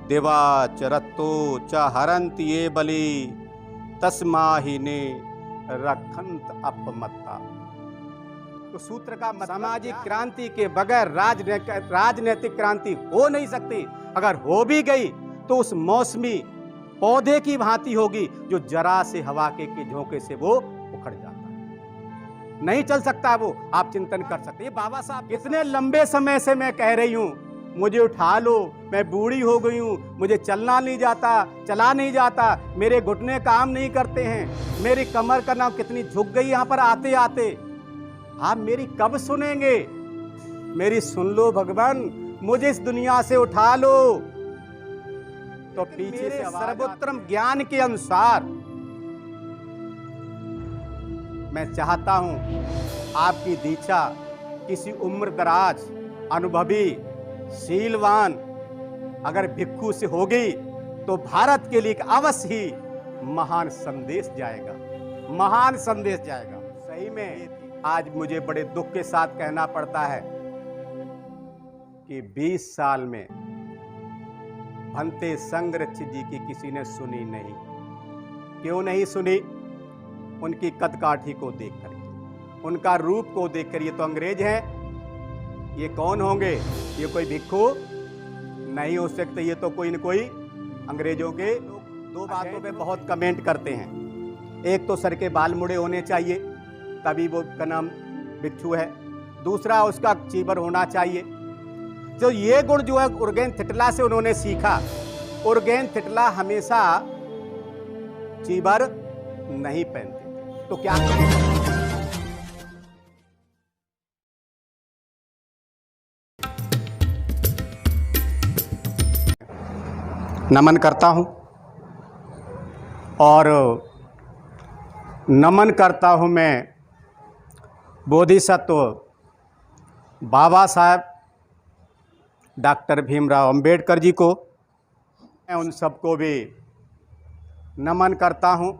दिवा चरत्तो च हरंत ये बलि तस्माहिने रखंत अपमत्ता। तो सूत्र का मतलब सामाजिक क्रांति के बगैर राजनीतिक क्रांति हो नहीं सकती। अगर हो भी गई तो उस मौसमी पौधे की भांति होगी जो जरा से हवा के झोंके से वो उखड़ जाता है, नहीं चल सकता वो। आप चिंतन कर सकते हैं। बाबा साहब कितने लंबे समय से मैं कह रही हूं, मुझे उठा लो, मैं बूढ़ी हो गई हूं, मुझे चलना नहीं जाता, चला नहीं जाता, मेरे घुटने काम नहीं करते हैं, मेरी कमर का नाम कितनी झुक गई यहां पर आते आते। आप मेरी कब सुनेंगे? मेरी सुन लो भगवान, मुझे इस दुनिया से उठा लो। तो पीछे से सर्वोत्तम ज्ञान के अनुसार मैं चाहता हूं आपकी दीक्षा किसी उम्र दराज, अनुभवी, शीलवान अगर भिक्षु से होगी तो भारत के लिए अवश्य ही महान संदेश जाएगा, महान संदेश जाएगा। सही में आज मुझे बड़े दुख के साथ कहना पड़ता है कि 20 साल में भंते संगरक्षित जी की किसी ने सुनी नहीं। क्यों नहीं सुनी? उनकी कदकाठी को देखकर, उनका रूप को देखकर। ये तो अंग्रेज हैं, ये कौन होंगे? ये कोई भिक्षु नहीं हो सकते। ये तो कोई न कोई अंग्रेजों के लोग। दो बातों पे बहुत कमेंट करते हैं। एक तो सर के बाल मुड़े होने चाहिए, तभी वो का नाम भिक्षु है। दूसरा उसका चीबर होना चाहिए। तो ये गुण जो है उर्गेन थिटला से उन्होंने सीखा। उर्गेन थिटला हमेशा चीबर नहीं पहनते, तो क्या करें? नमन करता हूं और नमन करता हूं मैं बोधिसत्व बाबा साहब डॉक्टर भीमराव अंबेडकर जी को। मैं उन सबको भी नमन करता हूं।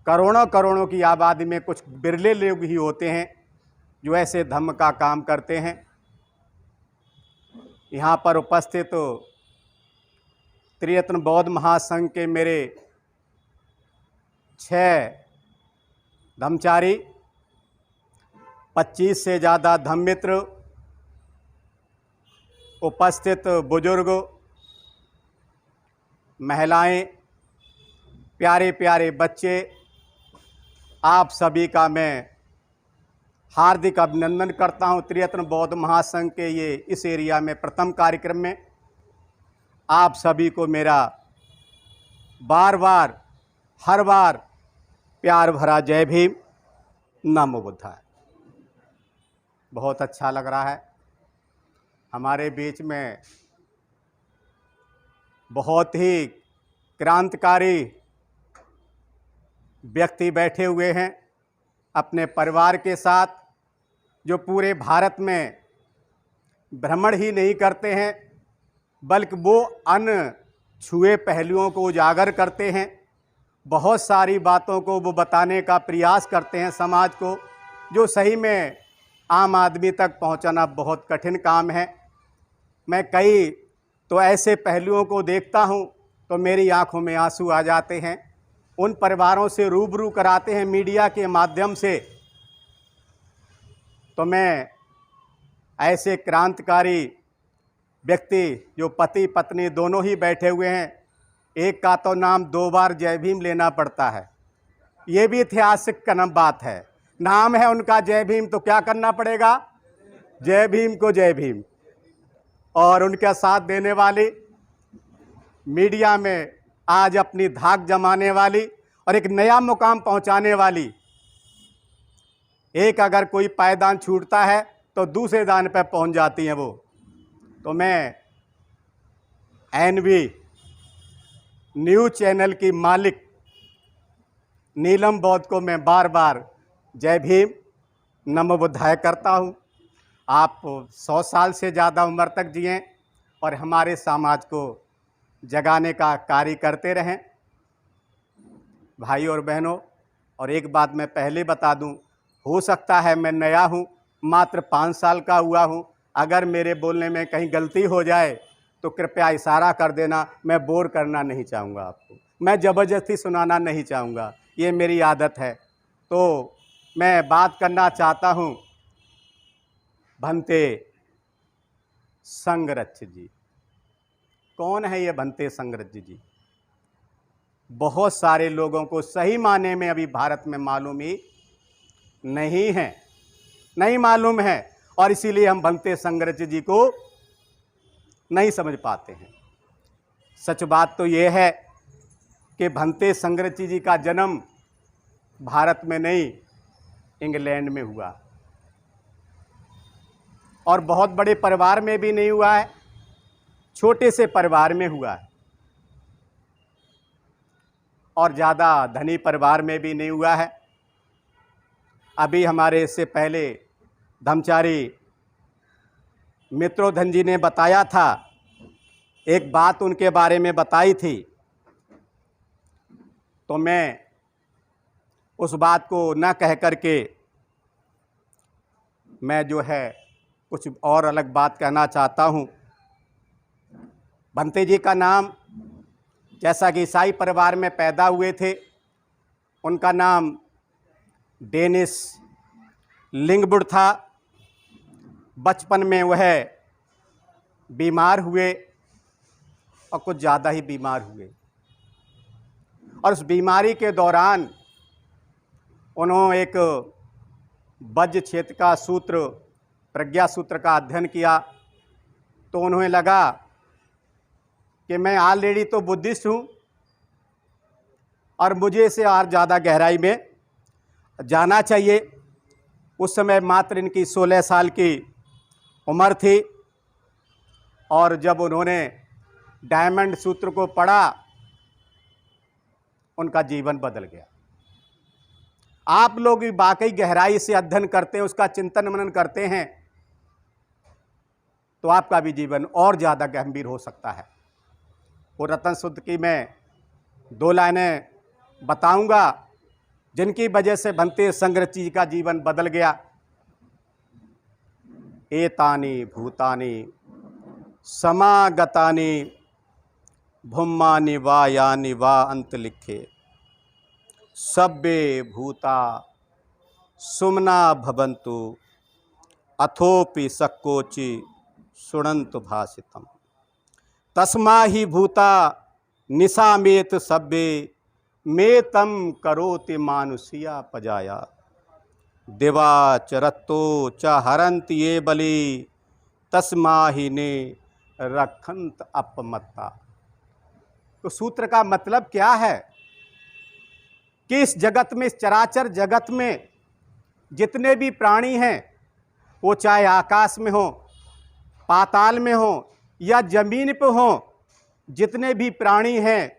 करोड़ों करोड़ों की आबादी में कुछ बिरले लोग ही होते हैं जो ऐसे धम्म का काम करते हैं। यहाँ पर उपस्थित त्रिरत्न बौद्ध महासंघ के मेरे 6 धम्मचारी, 25 से ज़्यादा धम्मित्र, उपस्थित बुजुर्ग, महिलाएं, प्यारे प्यारे बच्चे, आप सभी का मैं हार्दिक अभिनंदन करता हूं। त्रिरत्न बौद्ध महासंघ के ये इस एरिया में प्रथम कार्यक्रम में आप सभी को मेरा बार बार हर बार प्यार भरा जय भीम, नमो बुद्धाय। बहुत अच्छा लग रहा है। हमारे बीच में बहुत ही क्रांतिकारी व्यक्ति बैठे हुए हैं अपने परिवार के साथ, जो पूरे भारत में भ्रमण ही नहीं करते हैं बल्कि वो अनछुए पहलुओं को उजागर करते हैं। बहुत सारी बातों को वो बताने का प्रयास करते हैं समाज को, जो सही में आम आदमी तक पहुंचाना बहुत कठिन काम है। मैं कई तो ऐसे पहलुओं को देखता हूं तो मेरी आंखों में आंसू आ जाते हैं। उन परिवारों से रूबरू कराते हैं मीडिया के माध्यम से। तो मैं ऐसे क्रांतिकारी व्यक्ति जो पति पत्नी दोनों ही बैठे हुए हैं, एक का तो नाम 2 बार जय भीम लेना पड़ता है, ये भी ऐतिहासिक बात है। नाम है उनका जय भीम, तो क्या करना पड़ेगा? जय भीम को जय भीम। और उनका साथ देने वाली, मीडिया में आज अपनी धाक जमाने वाली और एक नया मुकाम पहुंचाने वाली, एक अगर कोई पायदान छूटता है तो दूसरे दान पर पहुंच जाती हैं वो। तो मैं एनवी न्यूज़ चैनल की मालिक नीलम बौद्ध को मैं बार बार जय भीम, नमो बुद्धाय करता हूँ। आप 100 साल से ज़्यादा उम्र तक जिएं और हमारे समाज को जगाने का कार्य करते रहें। भाई और बहनों, और एक बात मैं पहले बता दूं, हो सकता है मैं नया हूं, मात्र 5 साल का हुआ हूं। अगर मेरे बोलने में कहीं गलती हो जाए तो कृपया इशारा कर देना। मैं बोर करना नहीं चाहूँगा आपको, मैं ज़बरदस्ती सुनाना नहीं चाहूँगा, ये मेरी आदत है। तो मैं बात करना चाहता हूँ भंते संघरच जी। कौन है ये भंते संघरच जी? बहुत सारे लोगों को सही माने में अभी भारत में मालूम ही नहीं है, नहीं मालूम है, और इसीलिए हम भंते संघरच जी को नहीं समझ पाते हैं। सच बात तो ये है कि भंते संघरच जी का जन्म भारत में नहीं, इंग्लैंड में हुआ, और बहुत बड़े परिवार में भी नहीं हुआ है, छोटे से परिवार में हुआ है, और ज़्यादा धनी परिवार में भी नहीं हुआ है। अभी हमारे इससे पहले धर्मचारी मित्रोधन जी ने बताया था, एक बात उनके बारे में बताई थी, तो मैं उस बात को न कह करके मैं जो है कुछ और अलग बात कहना चाहता हूँ। भंते जी का नाम, जैसा कि ईसाई परिवार में पैदा हुए थे, उनका नाम डेनिस लिंगवुड था। बचपन में वह बीमार हुए, और कुछ ज़्यादा ही बीमार हुए, और उस बीमारी के दौरान उन्होंने एक वज्र क्षेत्र का सूत्र, प्रज्ञा सूत्र का अध्ययन किया। तो उन्हें लगा कि मैं ऑलरेडी तो बुद्धिस्ट हूँ, और मुझे इसे और ज़्यादा गहराई में जाना चाहिए। उस समय मात्र इनकी 16 साल की उम्र थी, और जब उन्होंने डायमंड सूत्र को पढ़ा, उनका जीवन बदल गया। आप लोग भी वाकई गहराई से अध्ययन करते हैं, उसका चिंतन मनन करते हैं, तो आपका भी जीवन और ज़्यादा गंभीर हो सकता है। वो रतन सूत्र की मैं 2 लाइनें बताऊंगा, जिनकी वजह से भंते संघरच जी का जीवन बदल गया। एतानि भूतानि समागतानि भूमानि वा यानि वा अंतलिखे सब्बे भूता सुमना भवन्तु अथोपि सक्कोचि सुणन्तु भासितम् तस्मा ही भूता निशामेत सब्बे मेतम करोति मानुषिया पजाया दिवा चरत्तो च हरन्ति ये बलि तस्मा ही ने रखंत अपमत्ता। तो सूत्र का मतलब क्या है कि इस जगत में, इस चराचर जगत में जितने भी प्राणी हैं, वो चाहे आकाश में हो, पाताल में हो, या जमीन पे हो, जितने भी प्राणी हैं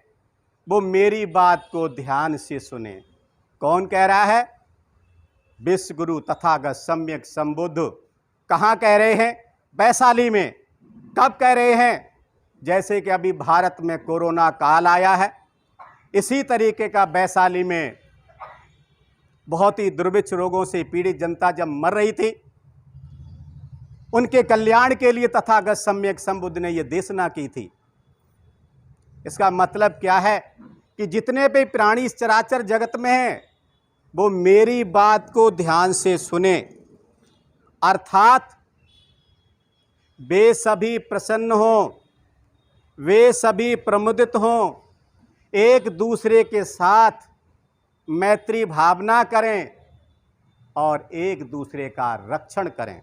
वो मेरी बात को ध्यान से सुने। कौन कह रहा है? विश्व गुरु तथागत सम्यक संबुद्ध। कहाँ कह रहे हैं? वैशाली में। कब कह रहे हैं? जैसे कि अभी भारत में कोरोना काल आया है, इसी तरीके का वैशाली में बहुत ही दुर्भिक्ष रोगों से पीड़ित जनता जब मर रही थी, उनके कल्याण के लिए तथागत सम्यक संबुद्ध ने यह देशना की थी। इसका मतलब क्या है कि जितने भी प्राणी इस चराचर जगत में हैं, वो मेरी बात को ध्यान से सुने, अर्थात वे सभी प्रसन्न हों, वे सभी प्रमुदित हों, एक दूसरे के साथ मैत्री भावना करें और एक दूसरे का रक्षण करें।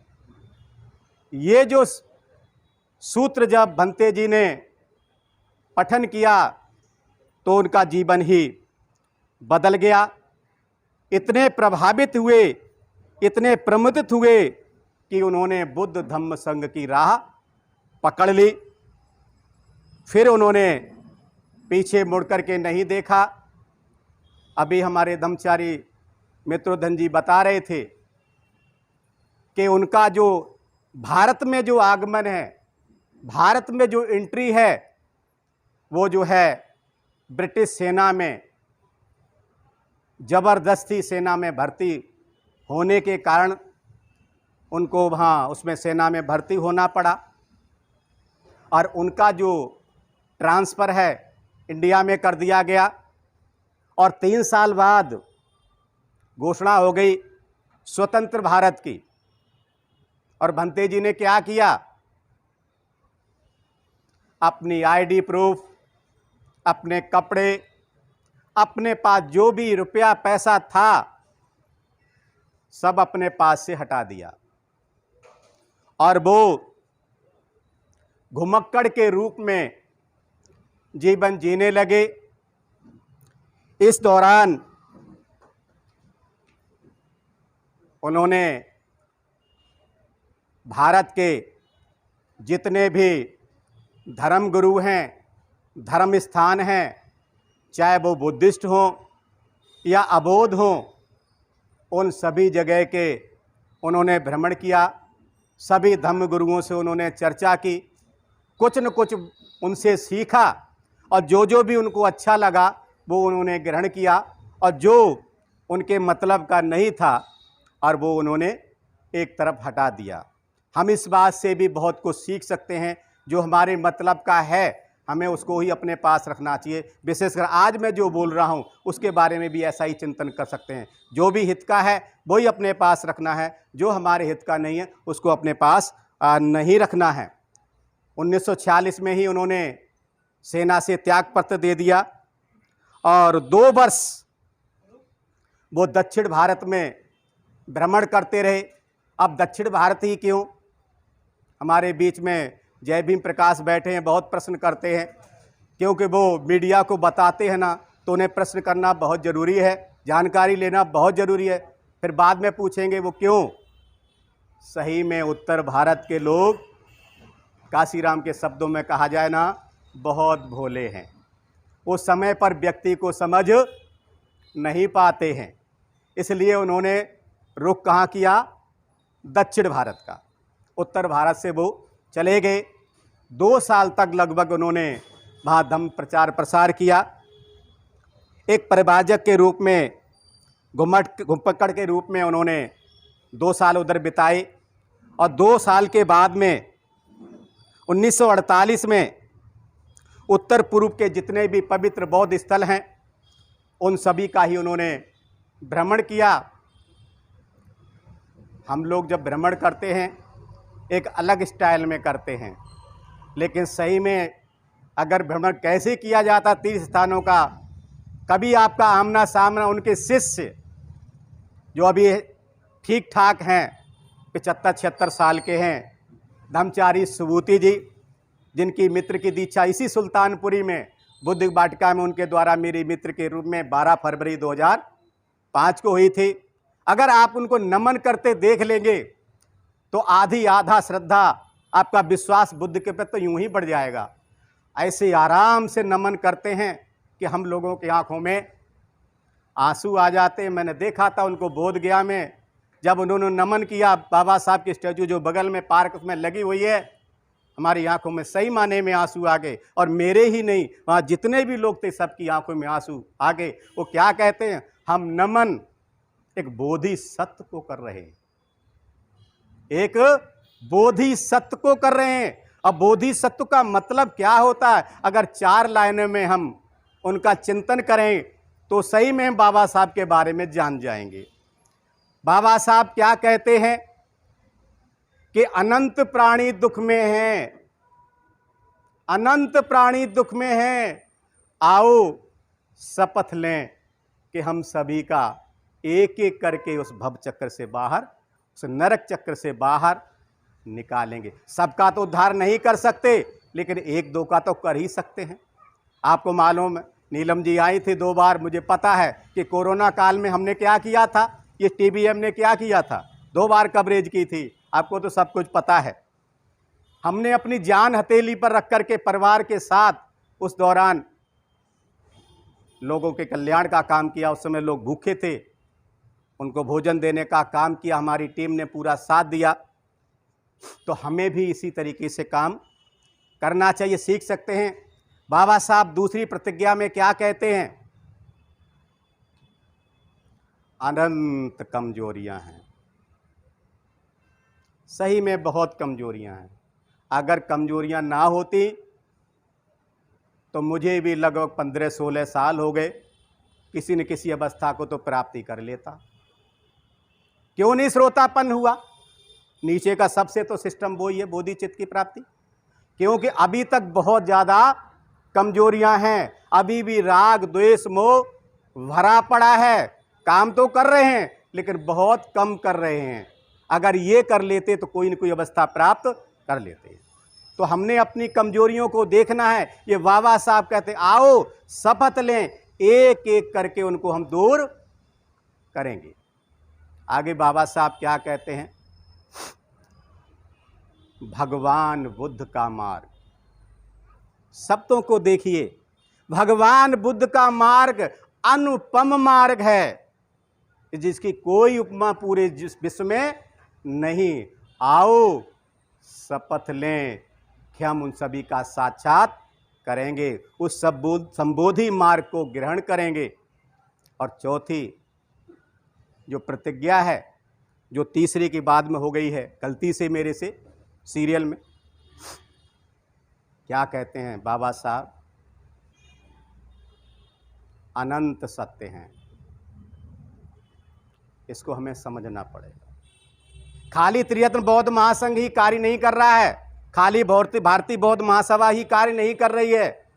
ये जो सूत्र जब भंते जी ने पठन किया तो उनका जीवन ही बदल गया। इतने प्रभावित हुए, इतने प्रमुदित हुए कि उन्होंने बुद्ध धम्म संघ की राह पकड़ ली। फिर उन्होंने पीछे मुड़ कर के नहीं देखा। अभी हमारे धर्मचारी मित्रोधन जी बता रहे थे कि उनका जो भारत में जो आगमन है, भारत में जो एंट्री है, वो जो है ब्रिटिश सेना में, ज़बरदस्ती सेना में भर्ती होने के कारण उनको वहाँ उसमें सेना में भर्ती होना पड़ा। और उनका जो ट्रांसफ़र है इंडिया में कर दिया गया और 3 साल बाद घोषणा हो गई स्वतंत्र भारत की। और भंते जी ने क्या किया? अपनी आईडी प्रूफ, अपने कपड़े, अपने पास जो भी रुपया पैसा था सब अपने पास से हटा दिया और वो घुमक्कड़ के रूप में जीवन जीने लगे। इस दौरान उन्होंने भारत के जितने भी धर्मगुरु हैं, धर्म स्थान हैं, चाहे वो बुद्धिस्ट हों या अबोध हों, उन सभी जगह के उन्होंने भ्रमण किया। सभी धर्मगुरुओं से उन्होंने चर्चा की, कुछ न कुछ उनसे सीखा और जो जो भी उनको अच्छा लगा वो उन्होंने ग्रहण किया और जो उनके मतलब का नहीं था और वो उन्होंने एक तरफ हटा दिया। हम इस बात से भी बहुत कुछ सीख सकते हैं, जो हमारे मतलब का है हमें उसको ही अपने पास रखना चाहिए। विशेषकर आज मैं जो बोल रहा हूँ उसके बारे में भी ऐसा ही चिंतन कर सकते हैं। जो भी हित का है वही अपने पास रखना है, जो हमारे हित का नहीं है उसको अपने पास नहीं रखना है। 1946 में ही उन्होंने सेना से त्याग पत्र दे दिया और 2 वर्ष वो दक्षिण भारत में भ्रमण करते रहे। अब दक्षिण भारत ही क्यों? हमारे बीच में जय भीम प्रकाश बैठे हैं, बहुत प्रश्न करते हैं, क्योंकि वो मीडिया को बताते हैं ना, तो उन्हें प्रश्न करना बहुत ज़रूरी है, जानकारी लेना बहुत ज़रूरी है। फिर बाद में पूछेंगे वो क्यों? सही में उत्तर भारत के लोग काशीराम के शब्दों में कहा जाए ना, बहुत भोले हैं। उस समय पर व्यक्ति को समझ नहीं पाते हैं, इसलिए उन्होंने रुख कहाँ किया? दक्षिण भारत का। उत्तर भारत से वो चले गए। 2 साल तक लगभग उन्होंने वहाँ धम्म प्रचार प्रसार किया। एक परिव्राजक के रूप में, घुमक्कड़ के रूप में उन्होंने 2 साल उधर बिताए और 2 साल के बाद में 1948 में उत्तर पूर्व के जितने भी पवित्र बौद्ध स्थल हैं उन सभी का ही उन्होंने भ्रमण किया। हम लोग जब भ्रमण करते हैं एक अलग स्टाइल में करते हैं, लेकिन सही में अगर भ्रमण कैसे किया जाता तीर्थ स्थानों का, कभी आपका आमना सामना उनके शिष्य जो अभी ठीक ठाक हैं, 75-76 साल के हैं, धम्मचारी सुबूति जी, जिनकी मित्र की दीक्षा इसी सुल्तानपुरी में बुद्ध वाटिका में उनके द्वारा मेरी मित्र के रूप में 12 फरवरी 2005 को हुई थी। अगर आप उनको नमन करते देख लेंगे तो आधी आधा श्रद्धा, आपका विश्वास बुद्ध के प्रति तो यूं ही बढ़ जाएगा। ऐसे आराम से नमन करते हैं कि हम लोगों की आंखों में आंसू आ जाते हैं। मैंने देखा था उनको बोध गया में, जब उन्होंने नमन किया बाबा साहब की स्टैचू जो बगल में पार्क में लगी हुई है, हमारी आंखों में सही माने में आंसू आ गए। और मेरे ही नहीं, वहाँ जितने भी लोग थे सबकी आंखों में आंसू आ गए। वो क्या कहते हैं? हम नमन एक बोधिसत्व को कर रहे हैं, एक बोधिसत्व को कर रहे हैं। अब बोधिसत्व का मतलब क्या होता है? अगर 4 लाइनों में हम उनका चिंतन करें तो सही में हम बाबा साहब के बारे में जान जाएंगे। बाबा साहब क्या कहते हैं कि अनंत प्राणी दुख में हैं, अनंत प्राणी दुख में हैं, आओ शपथ लें कि हम सभी का एक एक करके उस भव चक्र से बाहर, उस नरक चक्र से बाहर निकालेंगे। सबका तो उद्धार नहीं कर सकते, लेकिन 1-2 का तो कर ही सकते हैं। आपको मालूम है, नीलम जी आई थी 2 बार, मुझे पता है कि कोरोना काल में हमने क्या किया था, ये TBM ने क्या किया था, 2 बार कवरेज की थी। आपको तो सब कुछ पता है। हमने अपनी जान हथेली पर रख कर के परिवार के साथ उस दौरान लोगों के कल्याण का काम किया। उस समय लोग भूखे थे, उनको भोजन देने का काम किया, हमारी टीम ने पूरा साथ दिया। तो हमें भी इसी तरीके से काम करना चाहिए, सीख सकते हैं। बाबा साहब दूसरी प्रतिज्ञा में क्या कहते हैं? अनंत कमजोरियां हैं, सही में बहुत कमजोरियां हैं। अगर कमजोरियां ना होती तो मुझे भी लगभग 15-16 साल हो गए, किसी न किसी अवस्था को तो प्राप्ति कर लेता। क्यों नहीं श्रोतापन हुआ? नीचे का सबसे तो सिस्टम वही है, बोधिचित्त की प्राप्ति। क्योंकि अभी तक बहुत ज़्यादा कमजोरियां हैं, अभी भी राग द्वेष मोह भरा पड़ा है। काम तो कर रहे हैं लेकिन बहुत कम कर रहे हैं। अगर ये कर लेते तो कोई न कोई अवस्था प्राप्त कर लेते। तो हमने अपनी कमजोरियों को देखना है। ये बाबा साहब कहते आओ शपथ लें, एक एक करके उनको हम दूर करेंगे। आगे बाबा साहब क्या कहते हैं? भगवान बुद्ध का मार्ग। शब्दों को देखिए, भगवान बुद्ध का मार्ग अनुपम मार्ग है, जिसकी कोई उपमा पूरे विश्व में नहीं। आओ शपथ लें कि हम उन सभी का साक्षात करेंगे, उस संबोधि मार्ग को ग्रहण करेंगे। और चौथी जो प्रतिज्ञा है, जो तीसरी की बाद में हो गई है गलती से मेरे से सीरियल में, क्या कहते हैं बाबा साहब? अनंत सत्य हैं। इसको हमें समझना पड़ेगा। खाली त्रिरत्न बौद्ध महासंघ ही कार्य नहीं कर रहा है, खाली भारतीय बौद्ध महासभा ही कार्य नहीं कर रही है।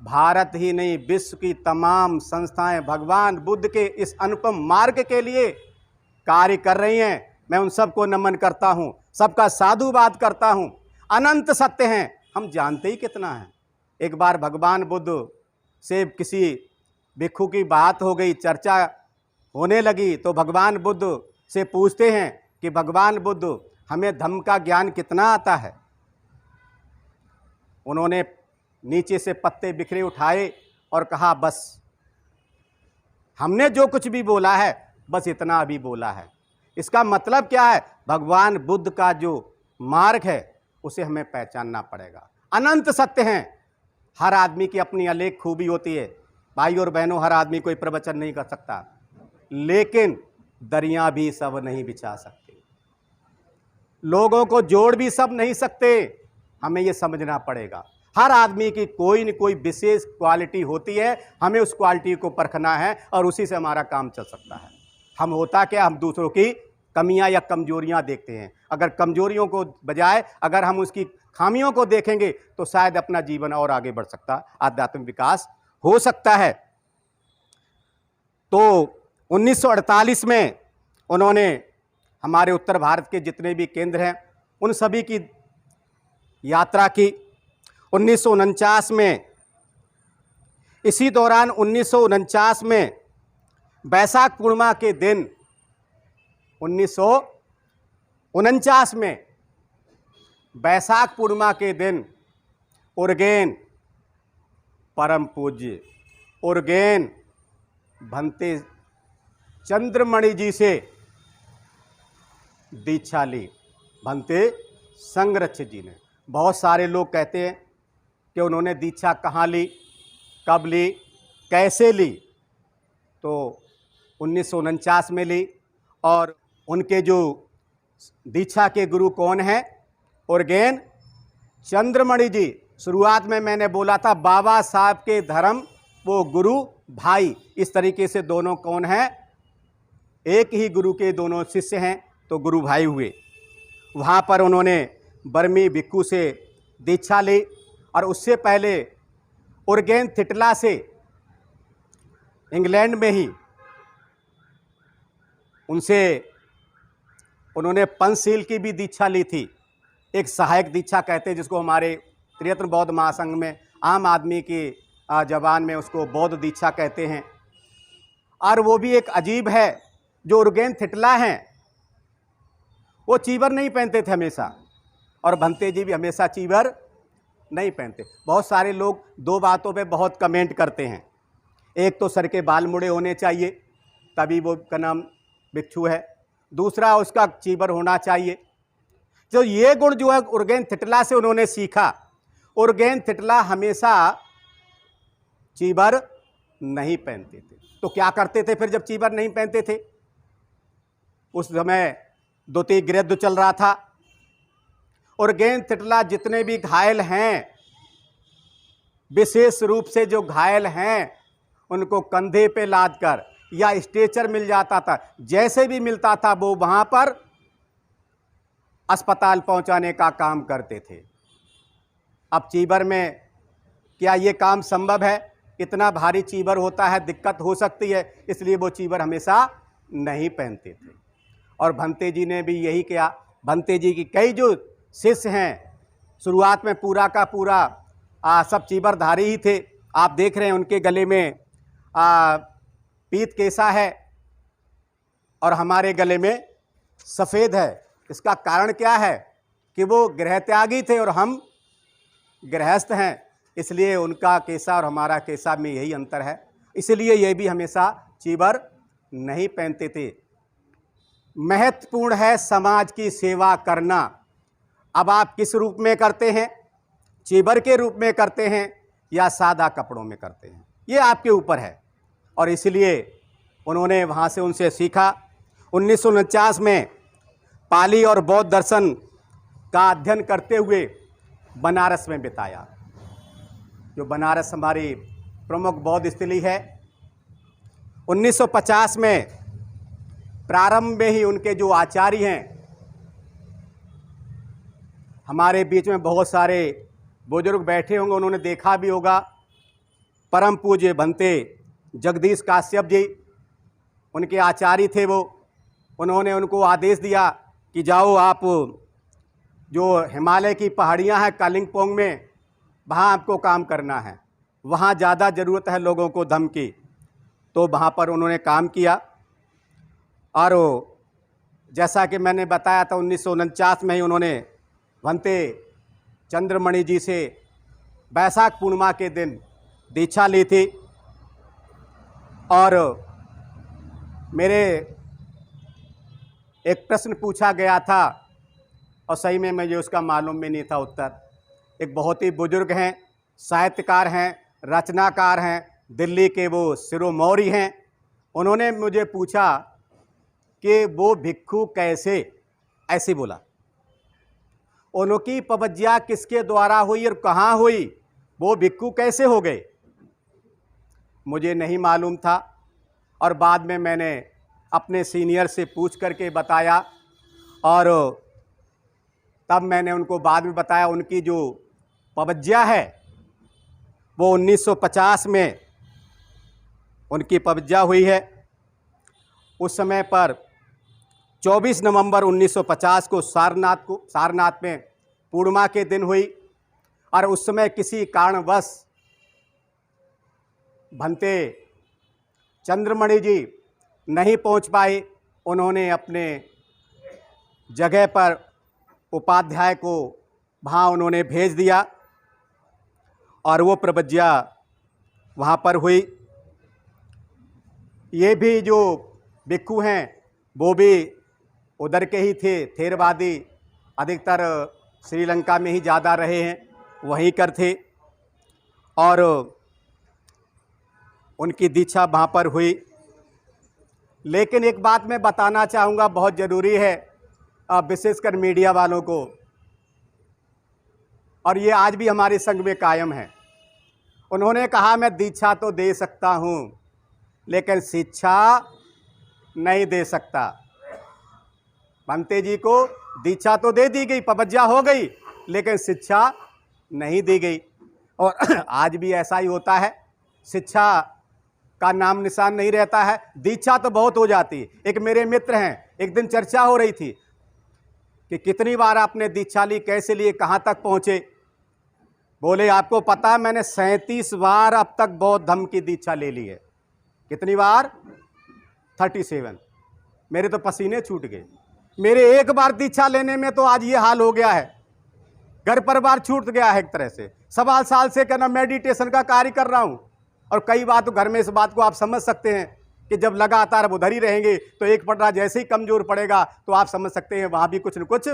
भारत ही नहीं, विश्व की तमाम संस्थाएं भगवान बुद्ध के इस अनुपम मार्ग के लिए कार्य कर रही हैं। मैं उन सबको नमन करता हूं, सबका साधुवाद करता हूं। अनंत सत्य हैं, हम जानते ही कितना है। एक बार भगवान बुद्ध से किसी भिक्षु की बात हो गई, चर्चा होने लगी, तो भगवान बुद्ध से पूछते हैं कि भगवान बुद्ध, हमें धम्म का ज्ञान कितना आता है? उन्होंने नीचे से पत्ते बिखरे उठाए और कहा, बस हमने जो कुछ भी बोला है बस इतना अभी बोला है। इसका मतलब क्या है? भगवान बुद्ध का जो मार्ग है उसे हमें पहचानना पड़ेगा। अनंत सत्य हैं। हर आदमी की अपनी अलेख खूबी होती है। भाई और बहनों, हर आदमी कोई प्रवचन नहीं कर सकता, लेकिन दरिया भी सब नहीं बिछा सकते, लोगों को जोड़ भी सब नहीं सकते। हमें यह समझना पड़ेगा। हर आदमी की कोई न कोई विशेष क्वालिटी होती है, हमें उस क्वालिटी को परखना है और उसी से हमारा काम चल सकता है। हम होता क्या, हम दूसरों की कमियां या कमजोरियां देखते हैं। अगर कमजोरियों को बजाय अगर हम उसकी खामियों को देखेंगे तो शायद अपना जीवन और आगे बढ़ सकता, आध्यात्मिक विकास हो सकता है। तो 1948 में उन्होंने हमारे उत्तर भारत के जितने भी केंद्र हैं उन सभी की यात्रा की। 1949 में, इसी दौरान 1949 में बैसाख पूर्णिमा के दिन, 1949 में बैसाख पूर्णिमा के दिन उर्गेन परम पूज्य उर्गेन भंते चंद्रमणि जी से दीक्षा ली। भंते संरक्षित जी ने। बहुत सारे लोग कहते हैं कि उन्होंने दीक्षा कहाँ ली, कब ली, कैसे ली। तो 1949 में ली। और उनके जो दीक्षा के गुरु कौन हैं? उर्गेन चंद्रमणि जी। शुरुआत में मैंने बोला था बाबा साहब के धर्म वो गुरु भाई, इस तरीके से दोनों कौन हैं? एक ही गुरु के दोनों शिष्य हैं तो गुरु भाई हुए। वहाँ पर उन्होंने बर्मी भिक्षु से दीक्षा ली। और उससे पहले उर्गेन थिटला से इंग्लैंड में ही उनसे उन्होंने पंचशील की भी दीक्षा ली थी। एक सहायक दीक्षा कहते हैं जिसको हमारे त्रिरत्न बौद्ध महासंघ में आम आदमी की जबान में उसको बौद्ध दीक्षा कहते हैं। और वो भी एक अजीब है, जो उर्गेन थिटला हैं वो चीवर नहीं पहनते थे हमेशा, और भंते जी भी हमेशा चीवर नहीं पहनते। बहुत सारे लोग दो बातों पे बहुत कमेंट करते हैं। एक तो सर के बाल मुड़े होने चाहिए तभी वो का नाम भिक्षु है, दूसरा उसका चीवर होना चाहिए। तो ये गुण जो है उर्गेन थिटला से उन्होंने सीखा। उर्गेन थिटला हमेशा चीवर नहीं पहनते थे। तो क्या करते थे फिर जब चीवर नहीं पहनते थे? उस समय द्वितीय गृह युद्ध चल रहा था। उर्गेन तिटला जितने भी घायल हैं, विशेष रूप से जो घायल हैं, उनको कंधे पे लादकर या स्ट्रेचर मिल जाता था, जैसे भी मिलता था वो वहां पर अस्पताल पहुंचाने का काम करते थे। अब चीबर में क्या ये काम संभव है? इतना भारी चीबर होता है, दिक्कत हो सकती है, इसलिए वो चीबर हमेशा नहीं पहनते थे। और भंते जी ने भी यही किया। भंते जी की कई जो शिष्य हैं, शुरुआत में पूरा का पूरा सब चीबरधारी ही थे। आप देख रहे हैं उनके गले में पीत केसा है और हमारे गले में सफ़ेद है। इसका कारण क्या है कि वो गृह त्यागी थे और हम गृहस्थ हैं, इसलिए उनका केसा और हमारा केसा में यही अंतर है। इसलिए ये भी हमेशा चीबर नहीं पहनते थे। महत्वपूर्ण है समाज की सेवा करना। अब आप किस रूप में करते हैं? चीबर के रूप में करते हैं या सादा कपड़ों में करते हैं, ये आपके ऊपर है। और इसलिए उन्होंने वहाँ से उनसे सीखा। 1949 में पाली और बौद्ध दर्शन का अध्ययन करते हुए बनारस में बिताया, जो बनारस हमारी प्रमुख बौद्ध स्थली है। 1950 में प्रारंभ में ही उनके जो आचार्य हैं, हमारे बीच में बहुत सारे बुजुर्ग बैठे होंगे, उन्होंने देखा भी होगा, परम पूज्य भंते जगदीश काश्यप जी उनके आचार्य थे। वो उन्होंने उनको आदेश दिया कि जाओ आप जो हिमालय की पहाड़ियां हैं कालिंपोंग में, वहाँ आपको काम करना है, वहाँ ज़्यादा ज़रूरत है लोगों को धम्म की। तो वहाँ पर उन्होंने काम किया और जैसा कि मैंने बताया था 1949 में ही उन्होंने भंते चंद्रमणि जी से बैसाख पूर्णिमा के दिन दीक्षा ली थी। और मेरे एक प्रश्न पूछा गया था और सही में मुझे उसका मालूम भी नहीं था उत्तर। एक बहुत ही बुजुर्ग हैं, साहित्यकार हैं, रचनाकार हैं, दिल्ली के वो शिरोमौरी हैं। उन्होंने मुझे पूछा कि वो भिक्षु कैसे, ऐसे बोला, उनकी पवज्या किसके द्वारा हुई और कहाँ हुई, वो भिक्षु कैसे हो गए? मुझे नहीं मालूम था। और बाद में मैंने अपने सीनियर से पूछ करके बताया और तब मैंने उनको बाद में बताया उनकी जो पवज्या है वो 1950 में उनकी पवज्या हुई है। उस समय पर 24 नवंबर 1950 को सारनाथ में पूर्णिमा के दिन हुई और उस समय किसी कारणवश भंते चंद्रमणि जी नहीं पहुंच पाए। उन्होंने अपने जगह पर उपाध्याय को वहाँ उन्होंने भेज दिया और वो प्रवज्या वहाँ पर हुई। ये भी जो भिक्षु हैं वो भी उधर के ही थे, थेरवादी, अधिकतर श्रीलंका में ही ज़्यादा रहे हैं, वहीं कर थे और उनकी दीक्षा वहाँ पर हुई। लेकिन एक बात मैं बताना चाहूँगा, बहुत ज़रूरी है विशेषकर मीडिया वालों को, और ये आज भी हमारे संग में कायम है। उन्होंने कहा मैं दीक्षा तो दे सकता हूँ लेकिन शिक्षा नहीं दे सकता। भंते जी को दीक्षा तो दे दी गई, पवज्या हो गई, लेकिन शिक्षा नहीं दी गई। और आज भी ऐसा ही होता है, शिक्षा का नाम निशान नहीं रहता है। दीक्षा तो बहुत हो जाती। एक मेरे मित्र हैं, एक दिन चर्चा हो रही थी कि कितनी बार आपने दीक्षा ली, कैसे लिए, कहाँ तक पहुँचे। बोले आपको पता है मैंने 37 बार अब तक बौद्ध धर्म की दीक्षा ले ली है। कितनी बार? 37। मेरे तो पसीने छूट गए। मेरे एक बार दीक्षा लेने में तो आज ये हाल हो गया है, घर परिवार छूट गया है एक तरह से। 1.25 साल से कहना मेडिटेशन का कार्य कर रहा हूँ और कई बात तो घर में इस बात को आप समझ सकते हैं कि जब लगातार अब उधर ही रहेंगे तो एक पटरा जैसे ही कमजोर पड़ेगा तो आप समझ सकते हैं वहाँ भी कुछ न कुछ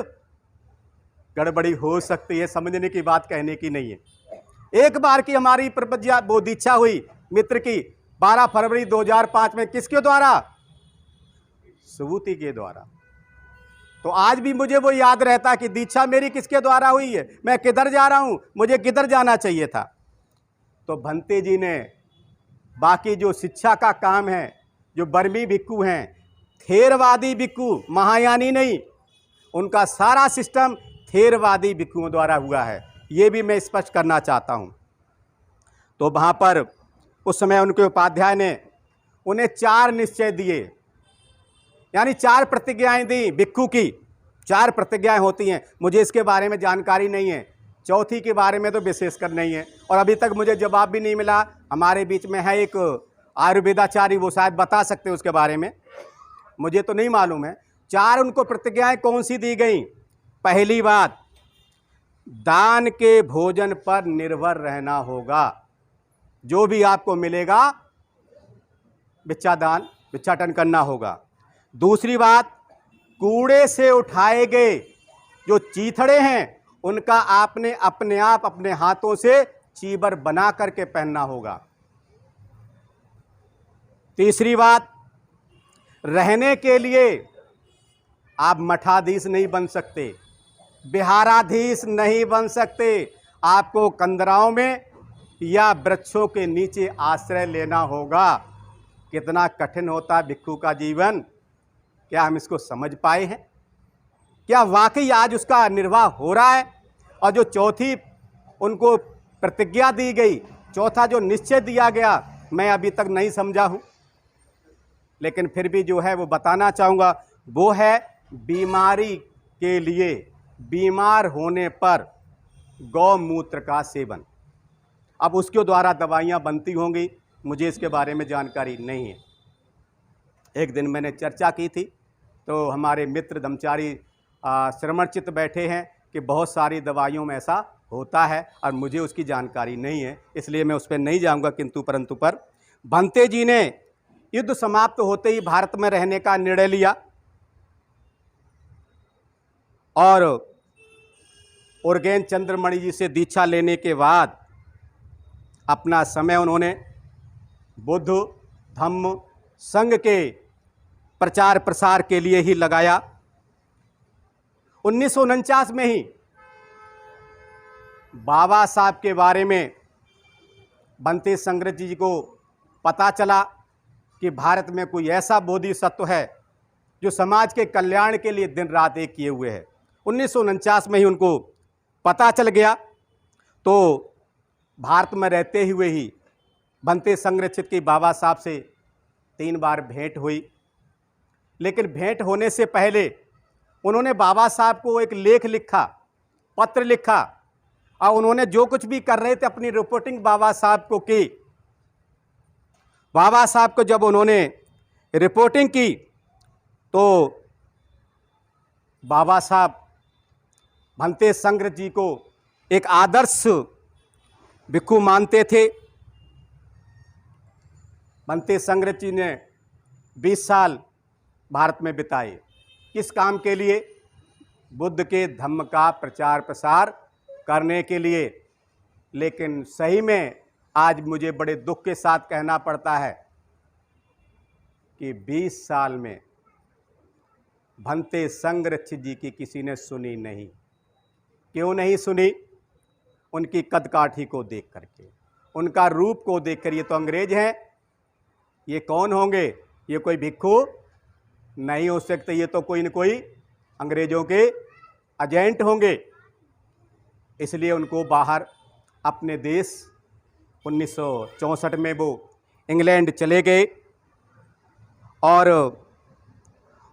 गड़बड़ी हो सकती है। समझने की बात कहने की नहीं है। एक बार की हमारी प्रपज्या वो दीक्षा हुई मित्र की 12 फरवरी 2005 में। किसके द्वारा? सुबूति के द्वारा। तो आज भी मुझे वो याद रहता कि दीक्षा मेरी किसके द्वारा हुई है, मैं किधर जा रहा हूँ, मुझे किधर जाना चाहिए था। तो भंते जी ने बाकी जो शिक्षा का काम है, जो बर्मी भिक्खु हैं, थेरवादी भिक्खु, महायानी नहीं, उनका सारा सिस्टम थेरवादी भिक्खुओं द्वारा हुआ है, ये भी मैं स्पष्ट करना चाहता हूँ। तो वहाँ पर उस समय उनके उपाध्याय ने उन्हें 4 निश्चय दिए, यानी 4 प्रतिज्ञाएं दी। भिक्खु की 4 प्रतिज्ञाएं होती हैं, मुझे इसके बारे में जानकारी नहीं है, चौथी के बारे में तो विशेषकर नहीं है, और अभी तक मुझे जवाब भी नहीं मिला। हमारे बीच में है एक आयुर्वेदाचार्य, वो शायद बता सकते हैं उसके बारे में, मुझे तो नहीं मालूम है। 4 उनको प्रतिज्ञाएं कौन सी दी गई? पहली बात, दान के भोजन पर निर्भर रहना होगा, जो भी आपको मिलेगा भिक्षाटन करना होगा। दूसरी बात, कूड़े से उठाए गए जो चीथड़े हैं उनका आपने अपने आप अपने हाथों से चीबर बना करके पहनना होगा। तीसरी बात, रहने के लिए आप मठाधीश नहीं बन सकते, विहाराधीश नहीं बन सकते, आपको कंदराओं में या वृक्षों के नीचे आश्रय लेना होगा। कितना कठिन होता है भिक्खु का जीवन, क्या हम इसको समझ पाए हैं? क्या वाकई आज उसका निर्वाह हो रहा है? और जो चौथी उनको प्रतिज्ञा दी गई, चौथा जो निश्चय दिया गया, मैं अभी तक नहीं समझा हूं, लेकिन फिर भी जो है वो बताना चाहूँगा, वो है बीमारी के लिए, बीमार होने पर गौमूत्र का सेवन। अब उसके द्वारा दवाइयाँ बनती होंगी, मुझे इसके बारे में जानकारी नहीं है। एक दिन मैंने चर्चा की थी, तो हमारे मित्र धर्मचारी श्रमणचित्त बैठे हैं कि बहुत सारी दवाइयों में ऐसा होता है, और मुझे उसकी जानकारी नहीं है, इसलिए मैं उस पर नहीं जाऊँगा। किंतु परंतु पर भंते जी ने युद्ध समाप्त होते ही भारत में रहने का निर्णय लिया, और उर्गेन चंद्रमणि जी से दीक्षा लेने के बाद अपना समय उन्होंने बुद्ध धम्म संघ के प्रचार प्रसार के लिए ही लगाया। 1949 में ही बाबा साहब के बारे में भंते संग्रत जी को पता चला कि भारत में कोई ऐसा बोधिसत्व है जो समाज के कल्याण के लिए दिन रात एक किए हुए है। 1949 में ही उनको पता चल गया। तो भारत में रहते हुए ही भंते संग्रचित की बाबा साहब से 3 बार भेंट हुई, लेकिन भेंट होने से पहले उन्होंने बाबा साहब को एक लेख लिखा, पत्र लिखा, और उन्होंने जो कुछ भी कर रहे थे अपनी रिपोर्टिंग बाबा साहब को की। बाबा साहब को जब उन्होंने रिपोर्टिंग की तो बाबा साहब भंते संग्रत जी को एक आदर्श भिक्खु मानते थे। भंते संग्रत जी ने 20 साल भारत में बिताए, किस काम के लिए? बुद्ध के धम्म का प्रचार प्रसार करने के लिए। लेकिन सही में आज मुझे बड़े दुख के साथ कहना पड़ता है कि 20 साल में भंते संग्रत जी की किसी ने सुनी नहीं। क्यों नहीं सुनी? उनकी कदकाठी को देख करके, उनका रूप को देखकर, ये तो अंग्रेज हैं, ये कौन होंगे? ये कोई भिक्खु नहीं हो सकते, ये तो कोई न कोई अंग्रेजों के एजेंट होंगे। इसलिए उनको बाहर अपने देश 1964 में वो इंग्लैंड चले गए, और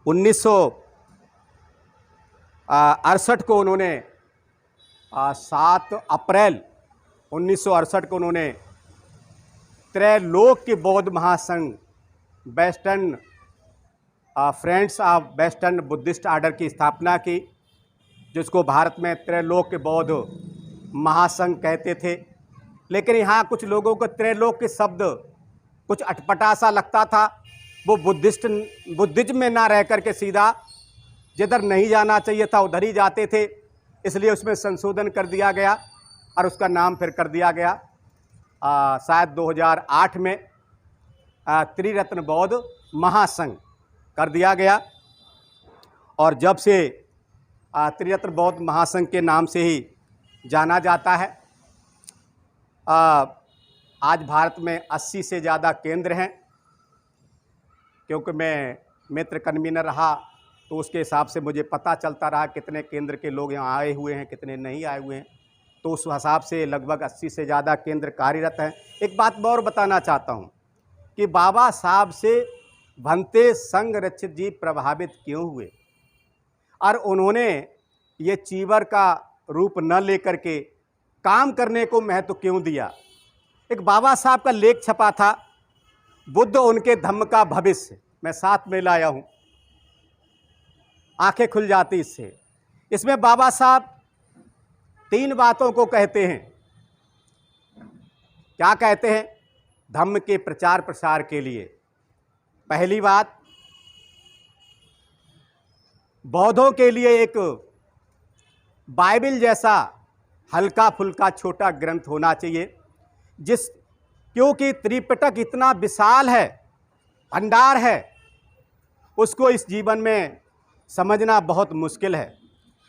1968 को उन्होंने 7 अप्रैल 1968 को उन्होंने त्रैलोक के बौद्ध महासंघ, western friends of western Buddhist order की स्थापना की, जिसको भारत में त्रैलोक के बौद्ध महासंघ कहते थे। लेकिन यहाँ कुछ लोगों को त्रैलोक के शब्द कुछ अटपटा सा लगता था, वो बुद्धिज्म में ना रह करके सीधा जिधर नहीं जाना चाहिए था उधर ही जाते थे। इसलिए उसमें संशोधन कर दिया गया और उसका नाम फिर कर दिया गया शायद 2008 में त्रिरत्न बौद्ध महासंघ कर दिया गया। और जब से त्रिरत्न बौद्ध महासंघ के नाम से ही जाना जाता है। आज भारत में 80 से ज़्यादा केंद्र हैं। क्योंकि मैं मित्र कन्वीनर रहा तो उसके हिसाब से मुझे पता चलता रहा कितने केंद्र के लोग यहाँ आए हुए हैं, कितने नहीं आए हुए हैं। तो उस हिसाब से लगभग 80 से ज़्यादा केंद्र कार्यरत हैं। एक बात मैं और बताना चाहता हूँ कि बाबा साहब से भंते संघ रक्षित जी प्रभावित क्यों हुए और उन्होंने ये चीवर का रूप न लेकर के काम करने को महत्व क्यों दिया। एक बाबा साहब का लेख छपा था, बुद्ध उनके धम्म का भविष्य, मैं साथ में लाया हूँ, आंखें खुल जाती इससे। इसमें बाबा साहब 3 बातों को कहते हैं। क्या कहते हैं? धम्म के प्रचार प्रसार के लिए पहली बात, बौद्धों के लिए एक बाइबल जैसा हल्का फुल्का छोटा ग्रंथ होना चाहिए, क्योंकि त्रिपिटक इतना विशाल है, भंडार है, उसको इस जीवन में समझना बहुत मुश्किल है।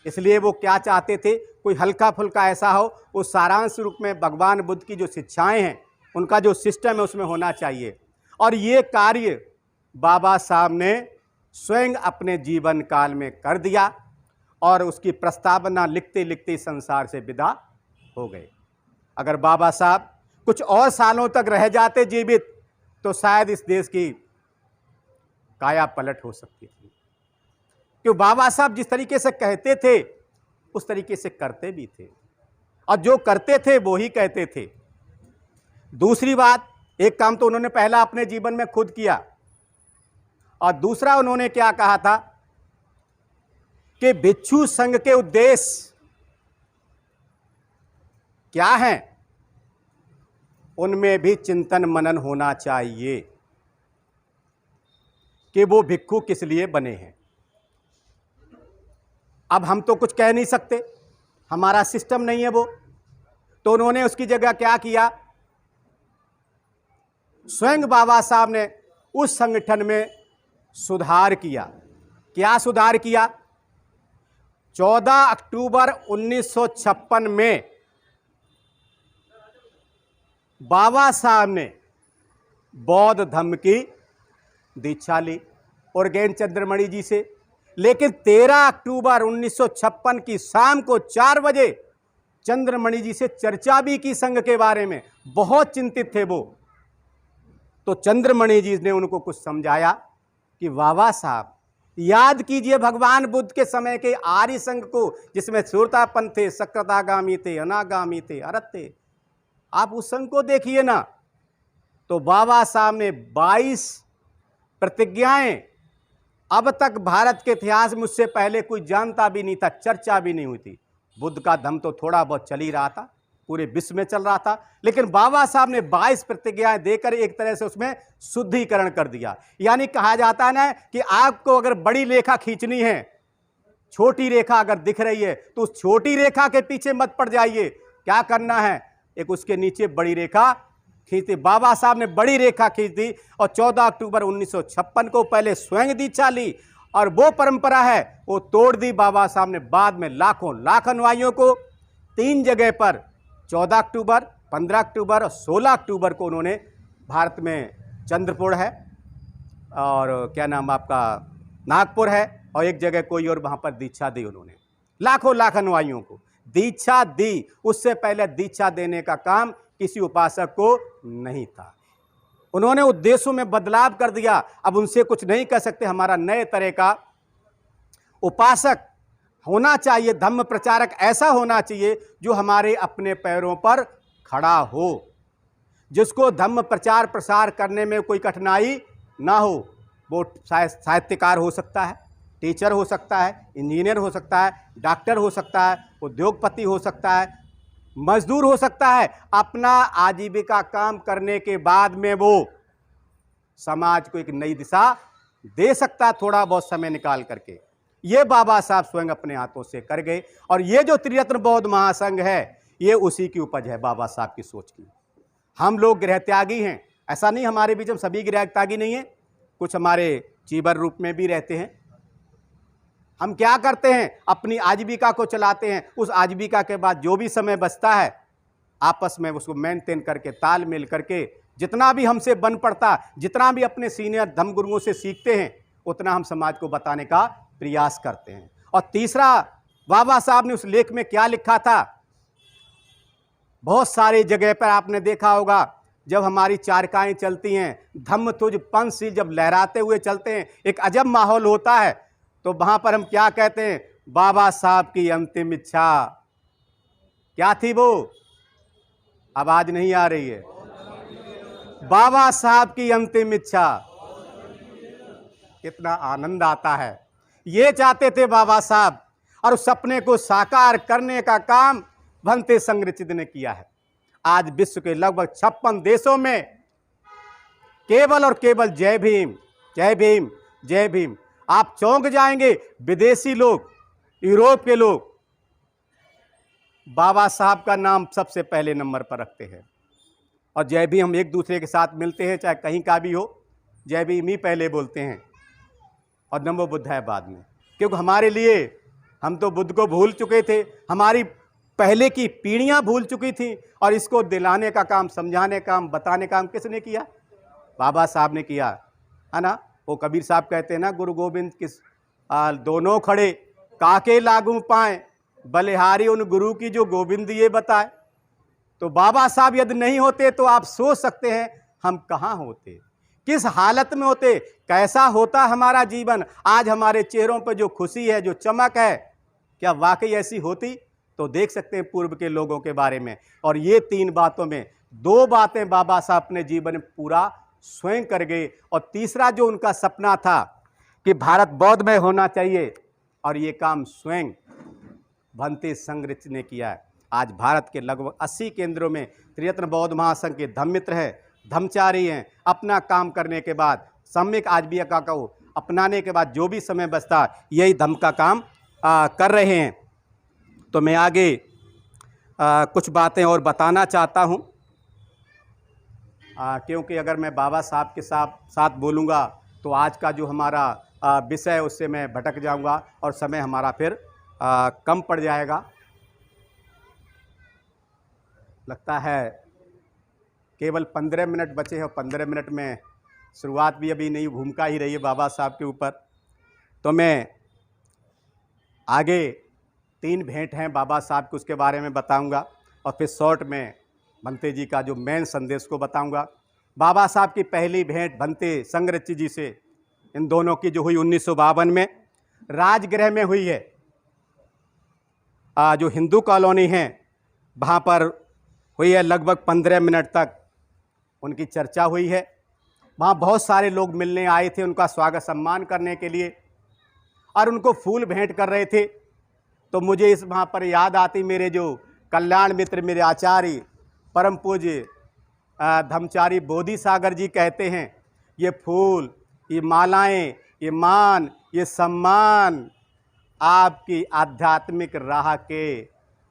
इसलिए वो क्या चाहते थे, कोई हल्का फुल्का ऐसा हो, उस सारांश रूप में भगवान बुद्ध की जो शिक्षाएं हैं, उनका जो सिस्टम है उसमें होना चाहिए। और ये कार्य बाबा साहब ने स्वयं अपने जीवन काल में कर दिया और उसकी प्रस्तावना लिखते लिखते संसार से विदा हो गए। अगर बाबा साहब कुछ और सालों तक रह जाते जीवित तो शायद इस देश की काया पलट हो सकती थी। क्यों बाबा साहब जिस तरीके से कहते थे उस तरीके से करते भी थे, और जो करते थे वो ही कहते थे। दूसरी बात, एक काम तो उन्होंने पहला अपने जीवन में खुद किया, और दूसरा उन्होंने क्या कहा था कि भिक्षु संघ के उद्देश्य क्या हैं, उनमें भी चिंतन मनन होना चाहिए कि वो भिक्षु किस लिए बने हैं। अब हम तो कुछ कह नहीं सकते, हमारा सिस्टम नहीं है वो, तो उन्होंने उसकी जगह क्या किया, स्वयं बाबा साहब ने उस संगठन में सुधार किया। क्या सुधार किया? 14 अक्टूबर 1956 में बाबा साहब ने बौद्ध धम्म की दीक्षा ली और ज्ञान चंद्रमणि जी से। लेकिन 13 अक्टूबर 1956 की शाम को 4 बजे चंद्रमणि जी से चर्चा भी की संघ के बारे में, बहुत चिंतित थे वो। तो चंद्रमणि जी ने उनको कुछ समझाया कि बाबा साहब याद कीजिए भगवान बुद्ध के समय के आर्य संघ को, जिसमें सूरतापन थे, सक्रतागामी थे, अनागामी थे, अरत थे, आप उस संघ को देखिए ना। तो बाबा साहब ने 22 प्रतिज्ञाएं, अब तक भारत के इतिहास में उससे पहले कोई जानता भी नहीं था, चर्चा भी नहीं हुई थी। बुद्ध का धम्म तो थोड़ा बहुत चल ही रहा था, पूरे विश्व में चल रहा था, लेकिन बाबा साहब ने 22 प्रतिज्ञाएं देकर एक तरह से उसमें शुद्धिकरण कर दिया। यानी कहा जाता है ना कि आपको अगर बड़ी रेखा खींचनी है, छोटी रेखा अगर दिख रही है तो उस छोटी रेखा के पीछे मत पड़ जाइए, क्या करना है, एक उसके नीचे बड़ी रेखा खींचती। बाबा साहब ने बड़ी रेखा खींच दी और 14 अक्टूबर 1956 को पहले स्वयं दीक्षा ली, और वो परंपरा है वो तोड़ दी बाबा साहब ने। बाद में लाखों लाख अनुयायियों को 3 जगह पर 14 अक्टूबर, 15 अक्टूबर और 16 अक्टूबर को उन्होंने भारत में चंद्रपुर है और क्या नाम आपका नागपुर है, और एक जगह कोई और, वहाँ पर दीक्षा दी उन्होंने। लाखों लाख अनुयायियों को दीक्षा दी। उससे पहले दीक्षा देने का काम किसी उपासक को नहीं था। उन्होंने उद्देश्यों में बदलाव कर दिया। अब उनसे कुछ नहीं कह सकते, हमारा नए तरह का उपासक होना चाहिए, धम्म प्रचारक ऐसा होना चाहिए जो हमारे अपने पैरों पर खड़ा हो, जिसको धम्म प्रचार प्रसार करने में कोई कठिनाई ना हो। वो साहित्यकार हो सकता है, टीचर हो सकता है, इंजीनियर हो सकता है, डॉक्टर हो सकता है, उद्योगपति हो सकता है, मजदूर हो सकता है। अपना आजीविका काम करने के बाद में वो समाज को एक नई दिशा दे सकता है, थोड़ा बहुत समय निकाल करके। ये बाबा साहब स्वयं अपने हाथों से कर गए, और ये जो त्रिरत्न बौद्ध महासंघ है ये उसी की उपज है, बाबा साहब की सोच की। हम लोग गृह त्यागी हैं, ऐसा नहीं हमारे बीच हम सभी गृह त्यागी नहीं है, कुछ हमारे चीबर रूप में भी रहते हैं। हम क्या करते हैं, अपनी आजीविका को चलाते हैं। उस आजीविका के बाद जो भी समय बचता है आपस में उसको मेंटेन करके, तालमेल करके, जितना भी हमसे बन पड़ता, जितना भी अपने सीनियर धर्मगुरुओं से सीखते हैं, उतना हम समाज को बताने का प्रयास करते हैं। और तीसरा, बाबा साहब ने उस लेख में क्या लिखा था, बहुत सारी जगह पर आपने देखा होगा, जब हमारी चारकाएं चलती हैं, धम्म तुझ पंथ जब लहराते हुए चलते हैं, एक अजब माहौल होता है। तो वहां पर हम क्या कहते हैं, बाबा साहब की अंतिम इच्छा क्या थी? वो आवाज नहीं आ रही है। बाबा साहब की अंतिम इच्छा, कितना आनंद आता है। ये चाहते थे बाबा साहब, और उस सपने को साकार करने का काम भंते संघ ने किया है। आज विश्व के लगभग 56 देशों में केवल और केवल जय भीम, जय भीम, जय भीम। आप चौंक जाएंगे, विदेशी लोग, यूरोप के लोग बाबा साहब का नाम सबसे पहले नंबर पर रखते हैं। और जय भीम हम एक दूसरे के साथ मिलते हैं, चाहे कहीं का भी हो, जय भीम ही पहले बोलते हैं और नमो बुद्धाय बाद में। क्योंकि हमारे लिए, हम तो बुद्ध को भूल चुके थे, हमारी पहले की पीढ़ियां भूल चुकी थी, और इसको दिलाने का काम, समझाने का काम, बताने का काम किसने किया? बाबा साहब ने किया, है ना। वो कबीर साहब कहते हैं ना, गुरु गोविंद किस दोनों खड़े काके लागू पाए, बलिहारी उन गुरु की जो गोविंद ये बताए। तो बाबा साहब यदि नहीं होते तो आप सोच सकते हैं हम कहाँ होते, किस हालत में होते, कैसा होता हमारा जीवन। आज हमारे चेहरों पर जो खुशी है, जो चमक है, क्या वाकई ऐसी होती? तो देख सकते हैं पूर्व के लोगों के बारे में। और ये 3 बातों में 2 बातें बाबा साहब अपने जीवन में पूरा स्वयं कर गए। और तीसरा जो उनका सपना था कि भारत बौद्धमय होना चाहिए, और ये काम स्वयं भंते संघ ने किया है। आज भारत के लगभग 80 केंद्रों में त्रिरत्न बौद्ध महासंघ के धम्मित्र हैं, धम्मचारी हैं। अपना काम करने के बाद, सम्यक आजीविका को अपनाने के बाद जो भी समय बचता, यही धम्म का काम कर रहे हैं। तो मैं आगे कुछ बातें और बताना चाहता हूं, क्योंकि अगर मैं बाबा साहब के साथ बोलूँगा तो आज का जो हमारा विषय उससे मैं भटक जाऊंगा और समय हमारा फिर कम पड़ जाएगा। लगता है केवल 15 मिनट बचे हैं, और 15 मिनट में शुरुआत भी अभी नहीं, भूमिका ही रही है बाबा साहब के ऊपर। तो मैं आगे 3 भेंट हैं बाबा साहब को, उसके बारे में बताऊंगा, और फिर शॉर्ट में भंते जी का जो मेन संदेश को बताऊंगा। बाबा साहब की पहली भेंट भंते संघ जी से, इन दोनों की जो हुई 1952 में राजगृह में हुई है। जो हिंदू कॉलोनी है वहाँ पर हुई है। लगभग 15 मिनट तक उनकी चर्चा हुई है। वहाँ बहुत सारे लोग मिलने आए थे उनका स्वागत सम्मान करने के लिए, और उनको फूल भेंट कर रहे थे। तो मुझे इस वहाँ पर याद आती मेरे जो कल्याण मित्र, मेरे आचार्य परम पूज्य धम्मचारी बोधि सागर जी कहते हैं, ये फूल, ये मालाएं, ये मान, ये सम्मान आपकी आध्यात्मिक राह के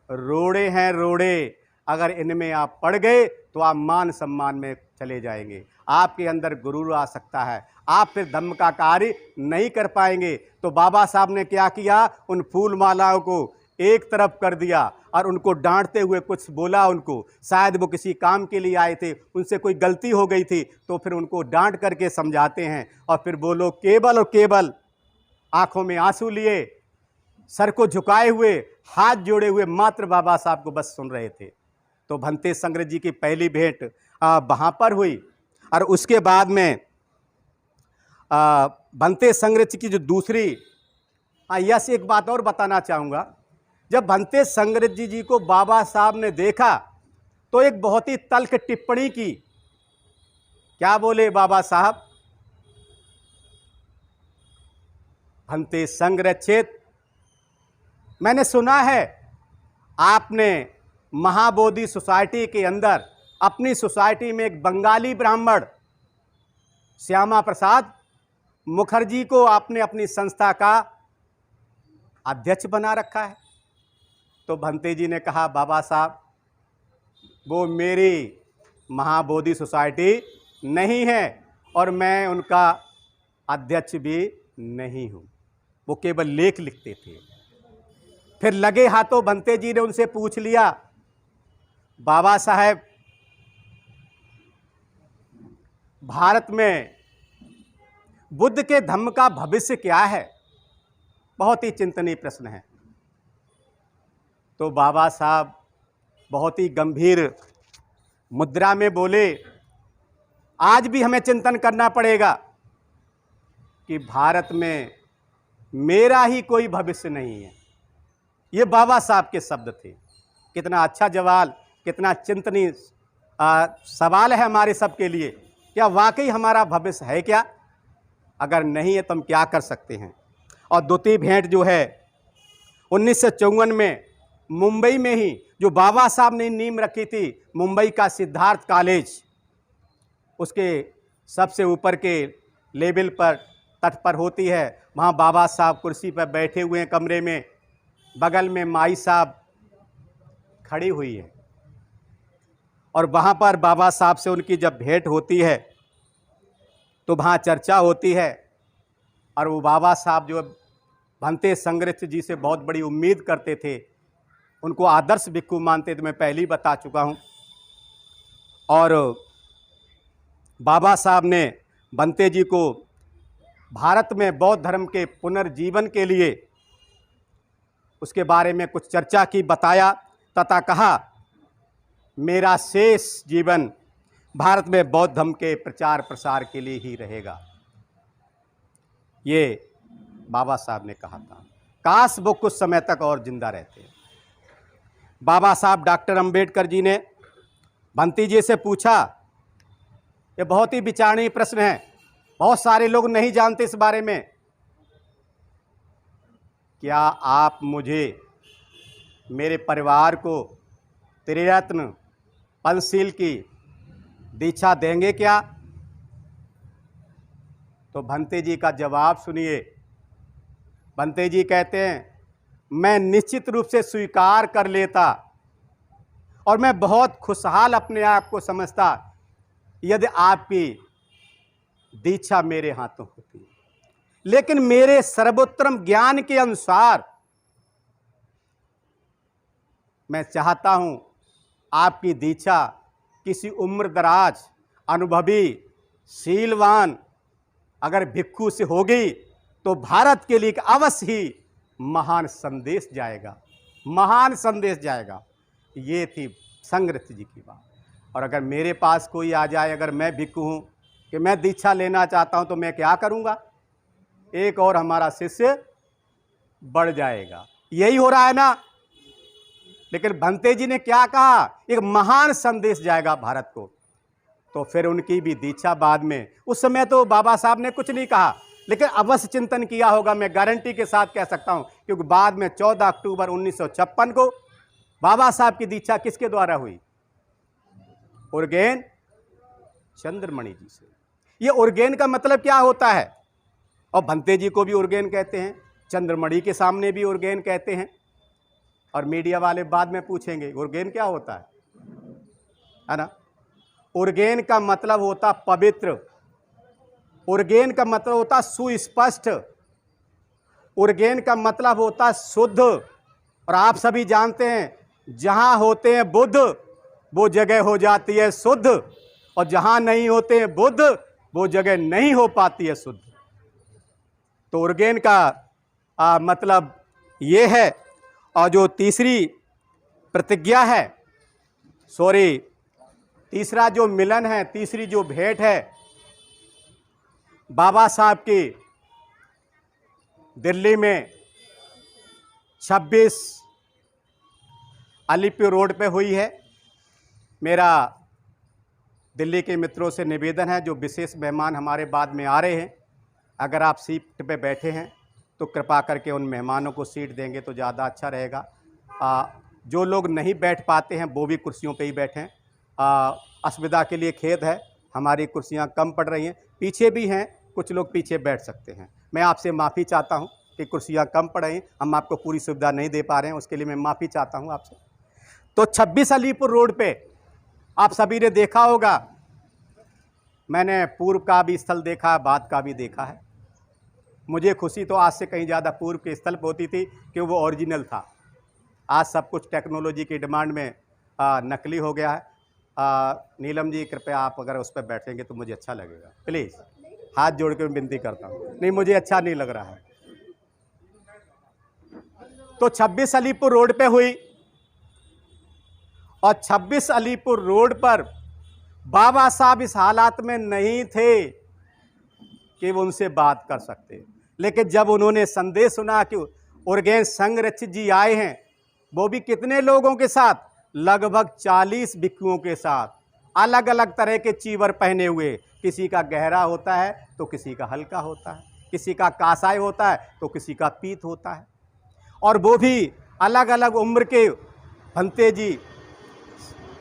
रोड़े हैं, रोड़े। अगर इनमें आप पड़ गए तो आप मान सम्मान में चले जाएंगे, आपके अंदर गुरूर आ सकता है, आप फिर धम्म का कार्य नहीं कर पाएंगे। तो बाबा साहब ने क्या किया, उन फूल मालाओं को एक तरफ कर दिया और उनको डांटते हुए कुछ बोला उनको। शायद वो किसी काम के लिए आए थे, उनसे कोई गलती हो गई थी, तो फिर उनको डांट करके समझाते हैं। और फिर वो लोग केवल और केवल आंखों में आंसू लिए, सर को झुकाए हुए, हाथ जोड़े हुए मात्र बाबा साहब को बस सुन रहे थे। तो भंते संघ जी की पहली भेंट वहाँ पर हुई। और उसके बाद में भंते संघ की जो दूसरी, यस एक बात और बताना चाहूँगा। जब भंते संघ जी को बाबा साहब ने देखा तो एक बहुत ही तल्ख टिप्पणी की। क्या बोले बाबा साहब, भंते संघ रक्षित, मैंने सुना है आपने महाबोधि सोसाइटी के अंदर, अपनी सोसाइटी में एक बंगाली ब्राह्मण श्यामा प्रसाद मुखर्जी को आपने अपनी संस्था का अध्यक्ष बना रखा है। तो भंते जी ने कहा, बाबा साहब वो मेरी महाबोधि सोसाइटी नहीं है और मैं उनका अध्यक्ष भी नहीं हूँ, वो केवल लेख लिखते थे। फिर लगे हाथों भंते जी ने उनसे पूछ लिया, बाबा साहेब, भारत में बुद्ध के धम्म का भविष्य क्या है? बहुत ही चिंतनीय प्रश्न है। तो बाबा साहब बहुत ही गंभीर मुद्रा में बोले, आज भी हमें चिंतन करना पड़ेगा कि भारत में मेरा ही कोई भविष्य नहीं है। ये बाबा साहब के शब्द थे। कितना अच्छा जवाब, कितना चिंतनीय सवाल है हमारे सबके लिए। क्या वाकई हमारा भविष्य है क्या? अगर नहीं है तो हम क्या कर सकते हैं? और द्वितीय भेंट जो है 1954 में मुंबई में ही जो बाबा साहब ने नींव रखी थी, मुंबई का सिद्धार्थ कॉलेज, उसके सबसे ऊपर के लेवल पर तट पर होती है। वहाँ बाबा साहब कुर्सी पर बैठे हुए हैं कमरे में, बगल में माई साहब खड़ी हुई है और वहाँ पर बाबा साहब से उनकी जब भेंट होती है तो वहाँ चर्चा होती है। और वो बाबा साहब जो भंते संग्रहित जी से बहुत बड़ी उम्मीद करते थे, उनको आदर्श भिक्खु मानते थे, मैं पहले ही बता चुका हूँ। और बाबा साहब ने भंते जी को भारत में बौद्ध धर्म के पुनर्जीवन के लिए उसके बारे में कुछ चर्चा की, बताया तथा कहा, मेरा शेष जीवन भारत में बौद्ध धर्म के प्रचार प्रसार के लिए ही रहेगा। ये बाबा साहब ने कहा था। काश वो कुछ समय तक और जिंदा रहते। बाबा साहब डॉक्टर अंबेडकर जी ने भंती जी से पूछा, ये बहुत ही विचारणीय प्रश्न है, बहुत सारे लोग नहीं जानते इस बारे में, क्या आप मुझे, मेरे परिवार को त्रिरत्न पंचशील की दीक्षा देंगे क्या? तो भंते जी का जवाब सुनिए। भंते जी कहते हैं, मैं निश्चित रूप से स्वीकार कर लेता और मैं बहुत खुशहाल अपने आप को समझता यदि आपकी दीक्षा मेरे हाथों होती। लेकिन मेरे सर्वोत्तम ज्ञान के अनुसार मैं चाहता हूं आपकी दीक्षा किसी उम्रदराज, अनुभवी, शीलवान अगर भिक्षु से होगी तो भारत के लिए अवश्य ही महान संदेश जाएगा, महान संदेश जाएगा। ये थी संग्रहित जी की बात। और अगर मेरे पास कोई आ जाए, अगर मैं भिक्षु हूँ कि मैं दीक्षा लेना चाहता हूँ, तो मैं क्या करूँगा? एक और हमारा शिष्य बढ़ जाएगा। यही हो रहा है ना। लेकिन भंते जी ने क्या कहा? एक महान संदेश जाएगा भारत को। तो फिर उनकी भी दीक्षा बाद में, उस समय तो बाबा साहब ने कुछ नहीं कहा, लेकिन अवश्य चिंतन किया होगा, मैं गारंटी के साथ कह सकता हूं, क्योंकि बाद में 14 अक्टूबर 1956 को बाबा साहब की दीक्षा किसके द्वारा हुई? उर्गेन चंद्रमणि जी से। ये उर्गेन का मतलब क्या होता है? और भंते जी को भी उर्गेन कहते हैं, चंद्रमणि के सामने भी उर्गेन कहते हैं। और मीडिया वाले बाद में पूछेंगे उर्गेन क्या होता है ना। उर्गेन का मतलब होता पवित्र, उर्गेन का मतलब होता सुस्पष्ट, उर्गेन का मतलब होता शुद्ध। और आप सभी जानते हैं, जहां होते हैं बुद्ध वो जगह हो जाती है शुद्ध, और जहां नहीं होते हैं बुद्ध वो जगह नहीं हो पाती है शुद्ध। तो उर्गेन का मतलब ये है। और जो तीसरी प्रतिज्ञा है, तीसरा जो मिलन है, तीसरी जो भेंट है बाबा साहब की दिल्ली में 26 अलीपुर रोड पे हुई है। मेरा दिल्ली के मित्रों से निवेदन है, जो विशेष मेहमान हमारे बाद में आ रहे हैं, अगर आप सीट पे बैठे हैं तो कृपा करके उन मेहमानों को सीट देंगे तो ज़्यादा अच्छा रहेगा। जो लोग नहीं बैठ पाते हैं वो भी कुर्सियों पे ही बैठें। असुविधा के लिए खेद है, हमारी कुर्सियां कम पड़ रही हैं, पीछे भी हैं, कुछ लोग पीछे बैठ सकते हैं। मैं आपसे माफ़ी चाहता हूं कि कुर्सियां कम पड़ रही हैं, हम आपको पूरी सुविधा नहीं दे पा रहे हैं, उसके लिए मैं माफ़ी चाहता हूं आपसे। तो 26 अलीपुर रोड पे आप सभी ने देखा होगा, मैंने पूर्व का भी स्थल देखा है, बाद का भी देखा है। मुझे खुशी तो आज से कहीं ज़्यादा पूर्व के स्थल पर होती थी कि वो ओरिजिनल था। आज सब कुछ टेक्नोलॉजी की डिमांड में नकली हो गया है। नीलम जी कृपया आप अगर उस पर बैठेंगे तो मुझे अच्छा लगेगा, प्लीज़। हाथ जोड़ के विनती करता हूँ, नहीं मुझे अच्छा नहीं लग रहा है। तो 26 अलीपुर रोड पे हुई और 26 अलीपुर रोड पर बाबा साहब इस हालात में नहीं थे कि वो उनसे बात कर सकते, लेकिन जब उन्होंने संदेश सुना कि उर्गेन संगरक्षित जी आए हैं, वो भी कितने लोगों के साथ, लगभग 40 भिक्षुओं के साथ, अलग अलग तरह के चीवर पहने हुए। किसी का गहरा होता है तो किसी का हल्का होता है, किसी का कासाय होता है तो किसी का पीत होता है, और वो भी अलग अलग उम्र के। भंते जी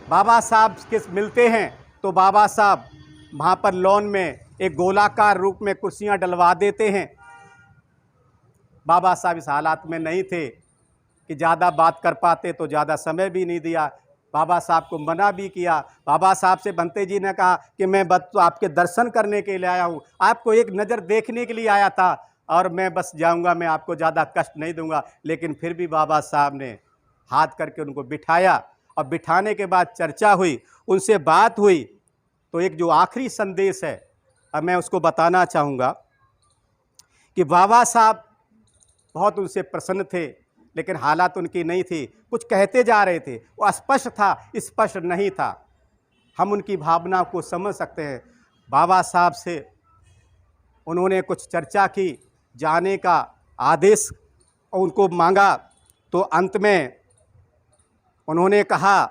बाबा साहब के मिलते हैं तो बाबा साहब वहाँ पर लॉन में एक गोलाकार रूप में कुर्सियाँ डलवा देते हैं। बाबा साहब इस हालात में नहीं थे कि ज़्यादा बात कर पाते, तो ज़्यादा समय भी नहीं दिया। बाबा साहब को मना भी किया। बाबा साहब से भंते जी ने कहा कि मैं बस तो आपके दर्शन करने के लिए आया हूँ, आपको एक नज़र देखने के लिए आया था, और मैं बस जाऊँगा, मैं आपको ज़्यादा कष्ट नहीं दूँगा। लेकिन फिर भी बाबा साहब ने हाथ करके उनको बिठाया, और बिठाने के बाद चर्चा हुई, उनसे बात हुई। तो एक जो आखिरी संदेश है, अब मैं उसको बताना चाहूँगा कि बाबा साहब बहुत उनसे प्रसन्न थे, लेकिन हालात उनकी नहीं थी। कुछ कहते जा रहे थे, वो अस्पष्ट था, स्पष्ट नहीं था। हम उनकी भावना को समझ सकते हैं। बाबा साहब से उन्होंने कुछ चर्चा की, जाने का आदेश उनको मांगा, तो अंत में उन्होंने कहा,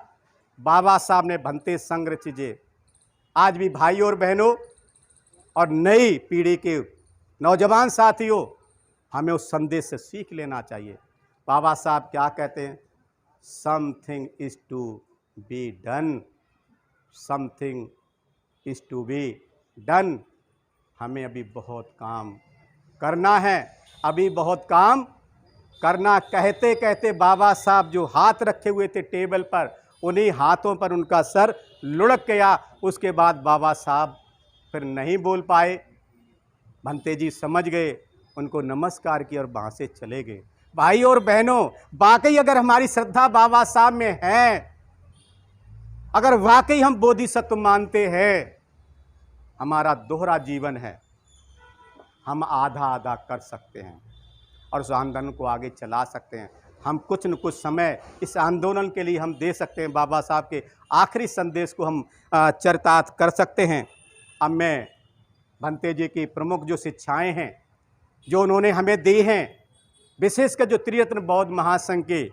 बाबा साहब ने भंते संगरक्षित जी, आज भी भाई और बहनों और नई पीढ़ी के नौजवान साथियों, हमें उस संदेश से सीख लेना चाहिए। बाबा साहब क्या कहते हैं? Something is to be done, something is to be done. हमें अभी बहुत काम करना है, अभी बहुत काम करना। कहते कहते बाबा साहब जो हाथ रखे हुए थे टेबल पर, उन्हीं हाथों पर उनका सर लुढ़क गया। उसके बाद बाबा साहब फिर नहीं बोल पाए। भंते जी समझ गए, उनको नमस्कार किया और वहाँ से चले गए। भाई और बहनों, वाकई अगर हमारी श्रद्धा बाबा साहब में है, अगर वाकई हम बोधिसत्व मानते हैं, हमारा दोहरा जीवन है, हम आधा आधा कर सकते हैं और उस आंदोलन को आगे चला सकते हैं। हम कुछ न कुछ समय इस आंदोलन के लिए हम दे सकते हैं। बाबा साहब के आखिरी संदेश को हम चरितार्थ कर सकते हैं। अब मैं भंते जी की प्रमुख जो शिक्षाएं हैं, जो उन्होंने हमें दी हैं, विशेषकर जो त्रिरत्न बौद्ध महासंघ के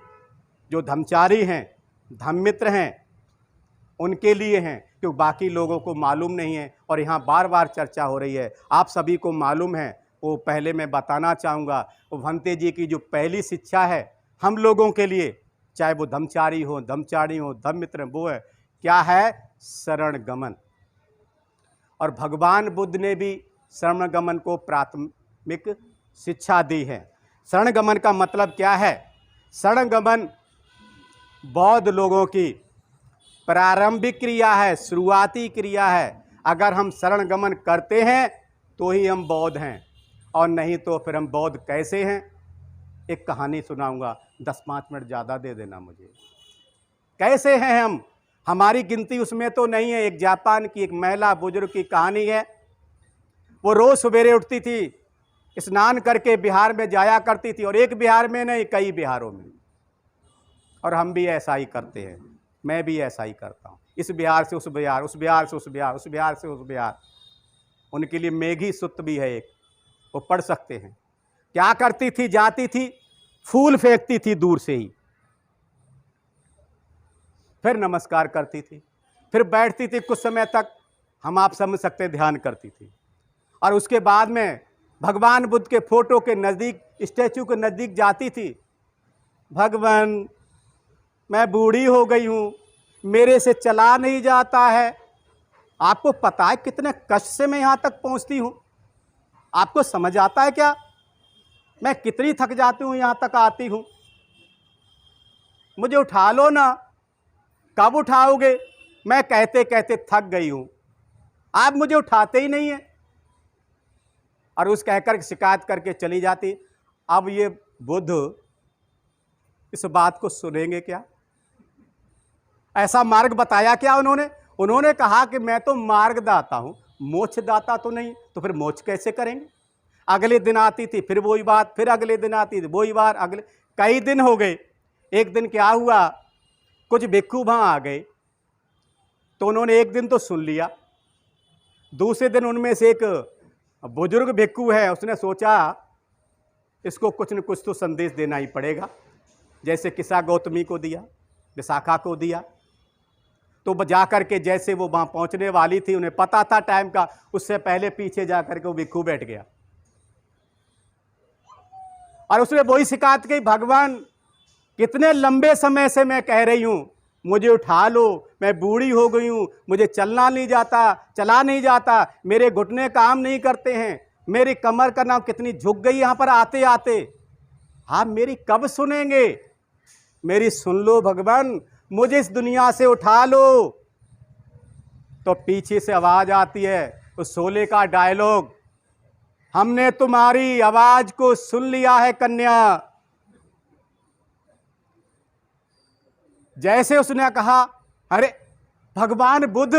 जो धर्मचारी हैं, धम्ममित्र हैं, उनके लिए हैं, क्योंकि बाकी लोगों को मालूम नहीं है और यहाँ बार बार चर्चा हो रही है। आप सभी को मालूम है, वो पहले मैं बताना चाहूँगा। वो भंते जी की जो पहली शिक्षा है हम लोगों के लिए, चाहे वो धर्मचारी हो, धर्मचारी हो, धम्ममित्र, वो है क्या है? शरण गमन। और भगवान बुद्ध ने भी शरण गमन को प्राथमिक शिक्षा दी है। शरण गमन का मतलब क्या है? शरण गमन बौद्ध लोगों की प्रारंभिक क्रिया है, शुरुआती क्रिया है। अगर हम शरण गमन करते हैं तो ही हम बौद्ध हैं, और नहीं तो फिर हम बौद्ध कैसे हैं? एक कहानी सुनाऊंगा, 10-5 मिनट ज़्यादा दे देना मुझे। कैसे हैं हम? हमारी गिनती उसमें तो नहीं है। एक जापान की एक महिला बुजुर्ग की कहानी है। वो रोज़ सवेरे उठती थी, स्नान करके बिहार में जाया करती थी, और एक बिहार में नहीं, कई बिहारों में। और हम भी ऐसा ही करते हैं, मैं भी ऐसा ही करता हूँ। इस बिहार से उस बिहार, उस बिहार से उस बिहार, उस बिहार से उस बिहार। उनके लिए मेघी सूत्र भी है एक, वो पढ़ सकते हैं। क्या करती थी? जाती थी, फूल फेंकती थी दूर से ही, फिर नमस्कार करती थी, फिर बैठती थी कुछ समय तक, हम आप समझ सकते हैं, ध्यान करती थी। और उसके बाद में भगवान बुद्ध के फोटो के नज़दीक, स्टैचू के नज़दीक जाती थी। भगवान, मैं बूढ़ी हो गई हूँ, मेरे से चला नहीं जाता है। आपको पता है कितने कष्ट से मैं यहाँ तक पहुँचती हूँ? आपको समझ आता है क्या? मैं कितनी थक जाती हूँ यहाँ तक आती हूँ। मुझे उठा लो ना। कब उठाओगे? मैं कहते कहते थक गई हूँ, आप मुझे उठाते ही नहीं हैं। और उस कहकर शिकायत करके चली जाती। अब ये बुद्ध इस बात को सुनेंगे क्या? ऐसा मार्ग बताया क्या उन्होंने? उन्होंने कहा कि मैं तो मार्गदाता हूं, मोक्षदाता तो नहीं, तो फिर मोक्ष कैसे करेंगे? अगले दिन आती थी फिर वही बात, फिर अगले दिन आती थी वही बात, अगले कई दिन हो गए। एक दिन क्या हुआ, कुछ भिक्षु वहां आ गए, तो उन्होंने एक दिन तो सुन लिया। दूसरे दिन उनमें से एक बुजुर्ग भिक्षु है, उसने सोचा इसको कुछ न कुछ तो संदेश देना ही पड़ेगा, जैसे किसा गौतमी को दिया, विशाखा को दिया। तो जा करके जैसे वो वहां पहुंचने वाली थी, उन्हें पता था टाइम का, उससे पहले पीछे जा करके वो भिक्षु बैठ गया और उसने वही शिकायत की, भगवान कितने लंबे समय से मैं कह रही हूं मुझे उठा लो, मैं बूढ़ी हो गई हूं, मुझे चलना नहीं जाता, चला नहीं जाता, मेरे घुटने काम नहीं करते हैं, मेरी कमर का नाम कितनी झुक गई यहां पर आते आते। आप मेरी कब सुनेंगे? मेरी सुन लो भगवान, मुझे इस दुनिया से उठा लो। तो पीछे से आवाज आती है, उस शोले का डायलॉग, हमने तुम्हारी आवाज को सुन लिया है कन्या। जैसे उसने कहा, अरे भगवान बुद्ध,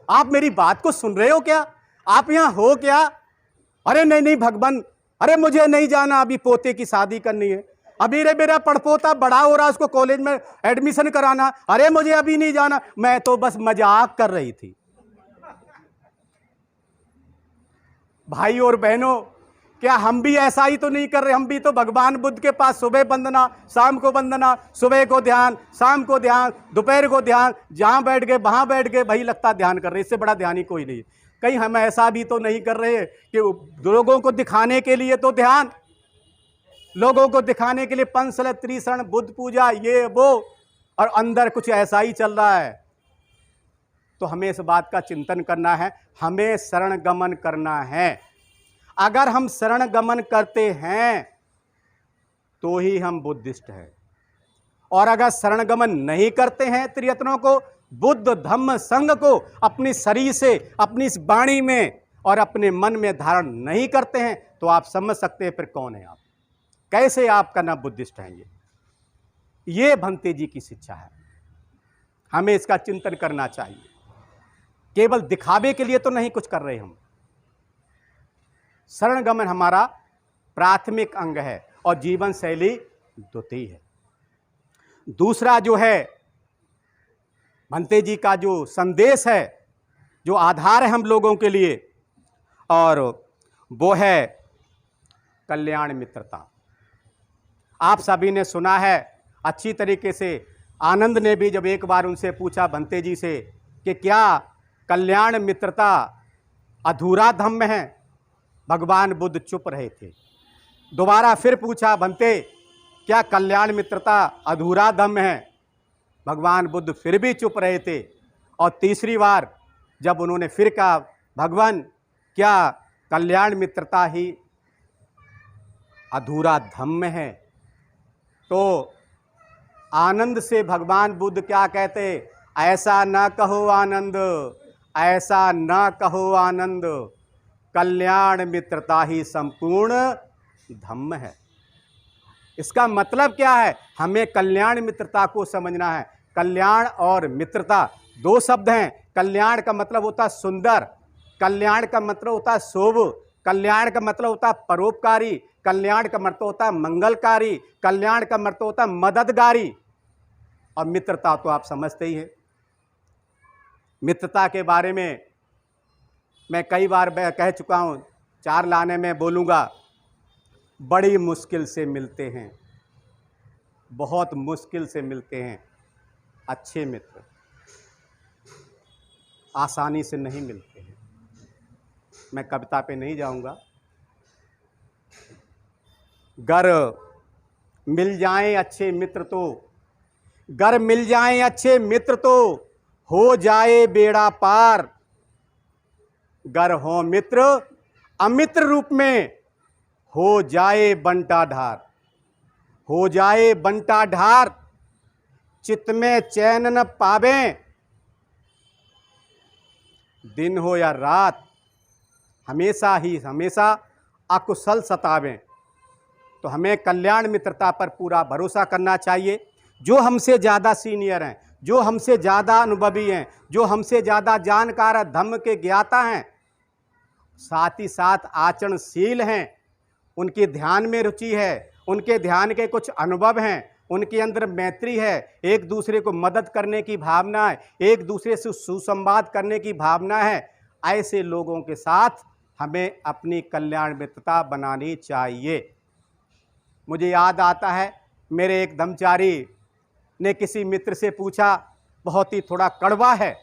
आप मेरी बात को सुन रहे हो क्या? आप यहां हो क्या? अरे नहीं नहीं भगवान, अरे मुझे नहीं जाना, अभी पोते की शादी करनी है, अभी रे मेरा पड़पोता बड़ा हो रहा, उसको कॉलेज में एडमिशन कराना, अरे मुझे अभी नहीं जाना, मैं तो बस मजाक कर रही थी। भाई और बहनों, क्या हम भी ऐसा ही तो नहीं कर रहे? हम भी तो भगवान बुद्ध के पास सुबह वंदना, शाम को वंदना, सुबह को ध्यान, शाम को ध्यान, दोपहर को ध्यान, जहां बैठ गए वहां बैठ गए, वही लगता ध्यान कर रहे, इससे बड़ा ध्यान ही कोई नहीं। कहीं हम ऐसा भी तो नहीं कर रहे कि लोगों को दिखाने के लिए तो ध्यान, लोगों को दिखाने के लिए पंचशल त्रिशरण बुद्ध पूजा ये वो, और अंदर कुछ ऐसा ही चल रहा है। तो हमें इस बात का चिंतन करना है, हमें शरण गमन करना है। अगर हम शरण गमन करते हैं तो ही हम बुद्धिस्ट हैं, और अगर शरण गमन नहीं करते हैं, त्रियत्नों को, बुद्ध धम्म संघ को अपनी शरीर से, अपनी इस वाणी में और अपने मन में धारण नहीं करते हैं, तो आप समझ सकते हैं फिर कौन है आप, कैसे आपका नाम बुद्धिस्ट हैं। ये भंते जी की शिक्षा है, हमें इसका चिंतन करना चाहिए। केवल दिखावे के लिए तो नहीं कुछ कर रहे हम। शरण गमन हमारा प्राथमिक अंग है और जीवन शैली द्वितीय है। दूसरा जो है भंते जी का जो संदेश है, जो आधार है हम लोगों के लिए, और वो है कल्याण मित्रता। आप सभी ने सुना है अच्छी तरीके से। आनंद ने भी जब एक बार उनसे पूछा भंते जी से कि क्या कल्याण मित्रता अधूरा धम्म है, भगवान बुद्ध चुप रहे थे। दोबारा फिर पूछा भंते, क्या कल्याण मित्रता अधूरा धम्म है, भगवान बुद्ध फिर भी चुप रहे थे। और तीसरी बार जब उन्होंने फिर कहा, भगवान क्या कल्याण मित्रता ही अधूरा धम्म है, तो आनंद से भगवान बुद्ध क्या कहते, ऐसा न कहो आनंद, ऐसा न कहो आनंद, कल्याण मित्रता ही संपूर्ण धम्म है। इसका मतलब क्या है? हमें कल्याण मित्रता को समझना है। कल्याण और मित्रता दो शब्द हैं। कल्याण का मतलब होता है सुंदर, कल्याण का मतलब होता है शुभ, कल्याण का मतलब होता है परोपकारी, कल्याण का मतलब होता है मंगलकारी, कल्याण का मतलब होता है मददगारी। और मित्रता तो आप समझते ही हैं। मित्रता के बारे में मैं कई बार कह चुका हूं, 4 लाने में बोलूँगा। बड़ी मुश्किल से मिलते हैं, बहुत मुश्किल से मिलते हैं अच्छे मित्र, आसानी से नहीं मिलते हैं। मैं कविता पे नहीं जाऊंगा। गर मिल जाएं अच्छे मित्र तो, गर मिल जाएं अच्छे मित्र तो हो जाए बेड़ा पार, गर हो मित्र अमित्र रूप में हो जाए बंटा ढार, हो जाए बंटा ढार, चित्त में चैन न पावें, दिन हो या रात हमेशा ही हमेशा अकुशल सतावें, तो हमें कल्याण मित्रता पर पूरा भरोसा करना चाहिए। जो हमसे ज़्यादा सीनियर हैं, जो हमसे ज़्यादा अनुभवी हैं, जो हमसे ज़्यादा जानकार धर्म के ज्ञाता हैं, साथ ही साथ आचरणशील हैं, उनके ध्यान में रुचि है, उनके ध्यान के कुछ अनुभव हैं, उनके अंदर मैत्री है, एक दूसरे को मदद करने की भावना है, एक दूसरे से सुसंवाद करने की भावना है, ऐसे लोगों के साथ हमें अपनी कल्याण मित्रता बनानी चाहिए। मुझे याद आता है, मेरे एक धर्मचारी ने किसी मित्र से पूछा, बहुत ही थोड़ा कड़वा है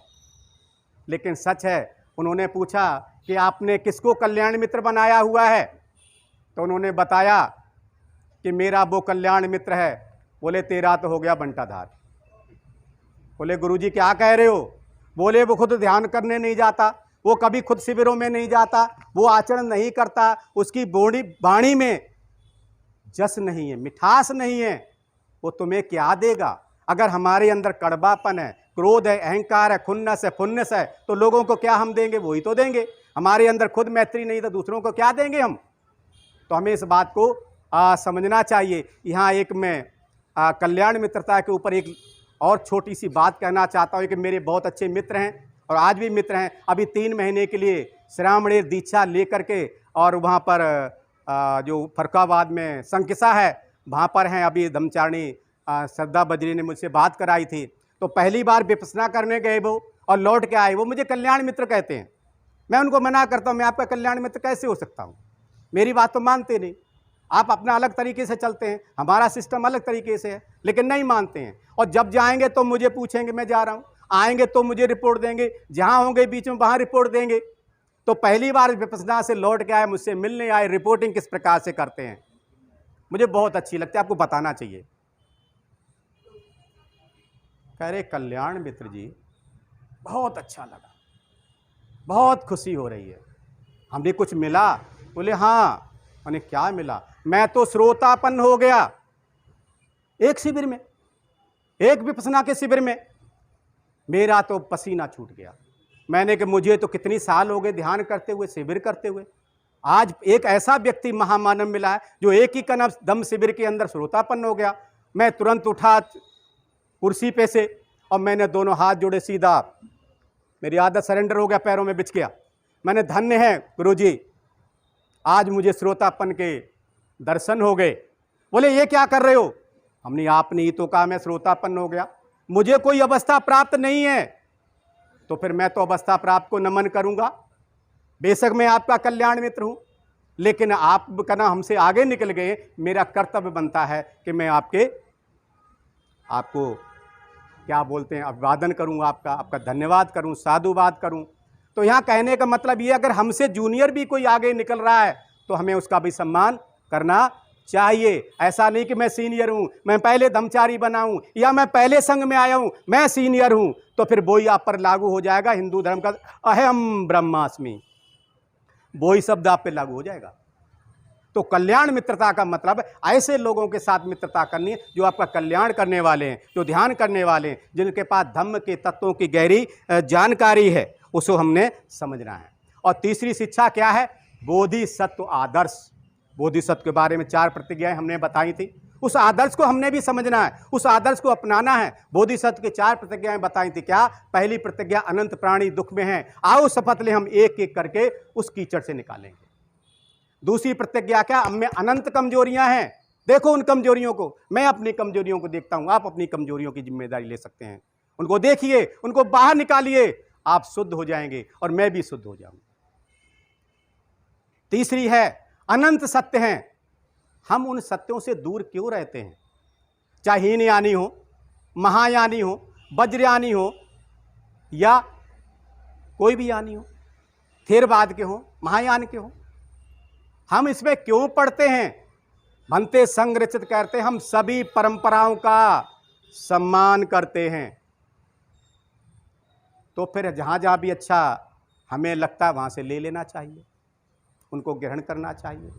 लेकिन सच है, उन्होंने पूछा कि आपने किसको कल्याण मित्र बनाया हुआ है? तो उन्होंने बताया कि मेरा वो कल्याण मित्र है। बोले तेरा तो हो गया बंटाधार। बोले गुरुजी क्या कह रहे हो? बोले वो खुद ध्यान करने नहीं जाता, वो कभी खुद शिविरों में नहीं जाता, वो आचरण नहीं करता, उसकी वाणी में जस नहीं है, मिठास नहीं है, वो तुम्हें क्या देगा? अगर हमारे अंदर कड़वापन है, क्रोध है, अहंकार है, खुन्नस है, फुन्नस है, तो लोगों को क्या हम देंगे? वही तो देंगे। हमारे अंदर खुद मैत्री नहीं तो दूसरों को क्या देंगे हम? तो हमें इस बात को समझना चाहिए। यहाँ एक मैं कल्याण मित्रता के ऊपर एक और छोटी सी बात कहना चाहता हूँ कि मेरे बहुत अच्छे मित्र हैं और आज भी मित्र हैं। अभी 3 महीने के लिए श्रामणेर दीक्षा लेकर के और वहाँ पर जो फरुखाबाद में संकिसा है वहाँ पर हैं। अभी धर्मचारिणी श्रद्धा बजरी ने मुझसे बात कराई थी, तो पहली बार विपश्यना करने गए वो और लौट के आए। वो मुझे कल्याण मित्र कहते हैं। मैं उनको मना करता हूँ, मैं आपका कल्याण मित्र कैसे हो सकता हूँ? मेरी बात तो मानते नहीं। आप अपना अलग तरीके से चलते हैं, हमारा सिस्टम अलग तरीके से है, लेकिन नहीं मानते हैं। और जब जाएंगे तो मुझे पूछेंगे मैं जा रहा हूँ, आएंगे तो मुझे रिपोर्ट देंगे, जहाँ होंगे बीच में वहाँ रिपोर्ट देंगे। तो पहली बार विपश्यना से लौट के आए, मुझसे मिलने आए, रिपोर्टिंग किस प्रकार से करते हैं मुझे बहुत अच्छी लगती है, आपको बताना चाहिए। कह रहे कल्याण मित्र जी बहुत अच्छा लगा, बहुत खुशी हो रही है, हमें कुछ मिला? बोले हाँ। मैंने क्या मिला? मैं तो श्रोतापन्न हो गया। एक शिविर में, एक विपश्यना के शिविर में मेरा तो पसीना छूट गया। मैंने कि मुझे तो कितनी साल हो गए ध्यान करते हुए, शिविर करते हुए, आज एक ऐसा व्यक्ति महामानव मिला है जो एक ही कदम शिविर के अंदर श्रोतापन्न हो गया। मैं तुरंत उठा कुर्सी पे से और मैंने दोनों हाथ जोड़े, सीधा मेरी आदत सरेंडर हो गया, पैरों में बिछ गया। मैंने धन्य है गुरुजी, आज मुझे श्रोतापन के दर्शन हो गए। बोले ये क्या कर रहे हो? हमने आपने ही तो कहा मैं श्रोतापन्न हो गया, मुझे कोई अवस्था प्राप्त नहीं है, तो फिर मैं तो अवस्था प्राप्त को नमन करूंगा। बेशक मैं आपका कल्याण मित्र हूं, लेकिन आप कहना हमसे आगे निकल गए, मेरा कर्तव्य बनता है कि मैं आपको क्या बोलते हैं अभिवादन करूं, आपका धन्यवाद करूं, साधुवाद करूं। तो यहाँ कहने का मतलब ये, अगर हमसे जूनियर भी कोई आगे निकल रहा है तो हमें उसका भी सम्मान करना चाहिए। ऐसा नहीं कि मैं सीनियर हूँ, मैं पहले धर्मचारी बना हूँ या मैं पहले संघ में आया हूँ, मैं सीनियर हूँ, तो फिर वही आप पर लागू हो जाएगा हिंदू धर्म का अहम ब्रह्मास्मि, वही शब्द आप पे लागू हो जाएगा। तो कल्याण मित्रता का मतलब ऐसे लोगों के साथ मित्रता करनी है जो आपका कल्याण करने वाले हैं, जो ध्यान करने वाले हैं, जिनके पास धम्म के तत्वों की गहरी जानकारी है, उसको हमने समझना है। और तीसरी शिक्षा क्या है? बोधिसत्व आदर्श। बोधिसत्व के बारे में 4 प्रतिज्ञाएं हमने बताई थी, उस आदर्श को हमने भी समझना है, उस आदर्श को अपनाना है। बोधिसत्व की 4 प्रतिज्ञाएं बताई थी। क्या? पहली प्रतिज्ञा, अनंत प्राणी दुख में हैं, आओ शपथ ले हम एक एक करके उस कीचड़ से निकालेंगे। दूसरी प्रतिज्ञा क्या? हम में अनंत कमजोरियां हैं, देखो उन कमजोरियों को, मैं अपनी कमजोरियों को देखता हूं, आप अपनी कमजोरियों की जिम्मेदारी ले सकते हैं, उनको देखिए, उनको बाहर निकालिए, आप शुद्ध हो जाएंगे और मैं भी शुद्ध हो जाऊंगा। तीसरी है अनंत सत्य हैं, हम उन सत्यों से दूर क्यों रहते हैं? चाहे हीनयानी हो, महायानी हो, वज्रयानी हो या कोई भी यानी हो, थेरवाद के हो, महायान के हो, हम इसमें क्यों पढ़ते हैं? भंते संग रचित करते, हम सभी परंपराओं का सम्मान करते हैं। तो फिर जहाँ जहाँ भी अच्छा हमें लगता है वहाँ से ले लेना चाहिए, उनको ग्रहण करना चाहिए।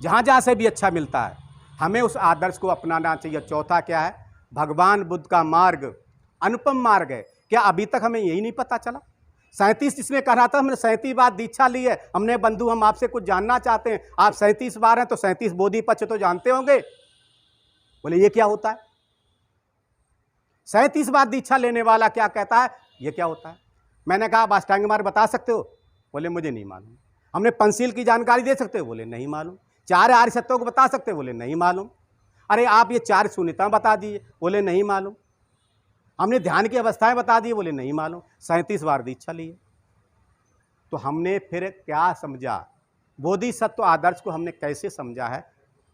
जहाँ जहाँ से भी अच्छा मिलता है हमें उस आदर्श को अपनाना चाहिए। चौथा क्या है? भगवान बुद्ध का मार्ग अनुपम मार्ग है। क्या अभी तक हमें यही नहीं पता चला? 37 इसने कहा था, हमने 37 बार दीक्षा ली है, हमने बंधु हम आपसे कुछ जानना चाहते हैं। आप 37 बार हैं तो 37 बोधि पक्ष तो जानते होंगे। बोले ये क्या होता है? 37 बार दीक्षा लेने वाला क्या कहता है ये क्या होता है? मैंने कहा आप अष्टांग मार्ग बता सकते हो? बोले मुझे नहीं मालूम। हमने पंचशील की जानकारी दे सकते हो? बोले नहीं मालूम। 4 आर्य सत्यों को बता सकते हो? बोले नहीं मालूम। अरे आप ये 4 शून्यता बता दिए? बोले नहीं मालूम। हमने ध्यान की अवस्थाएं बता दी? बोले नहीं मालूम। 37 बार दीक्षा लिए। तो हमने फिर क्या समझा, बोधिसत्व आदर्श को हमने कैसे समझा है,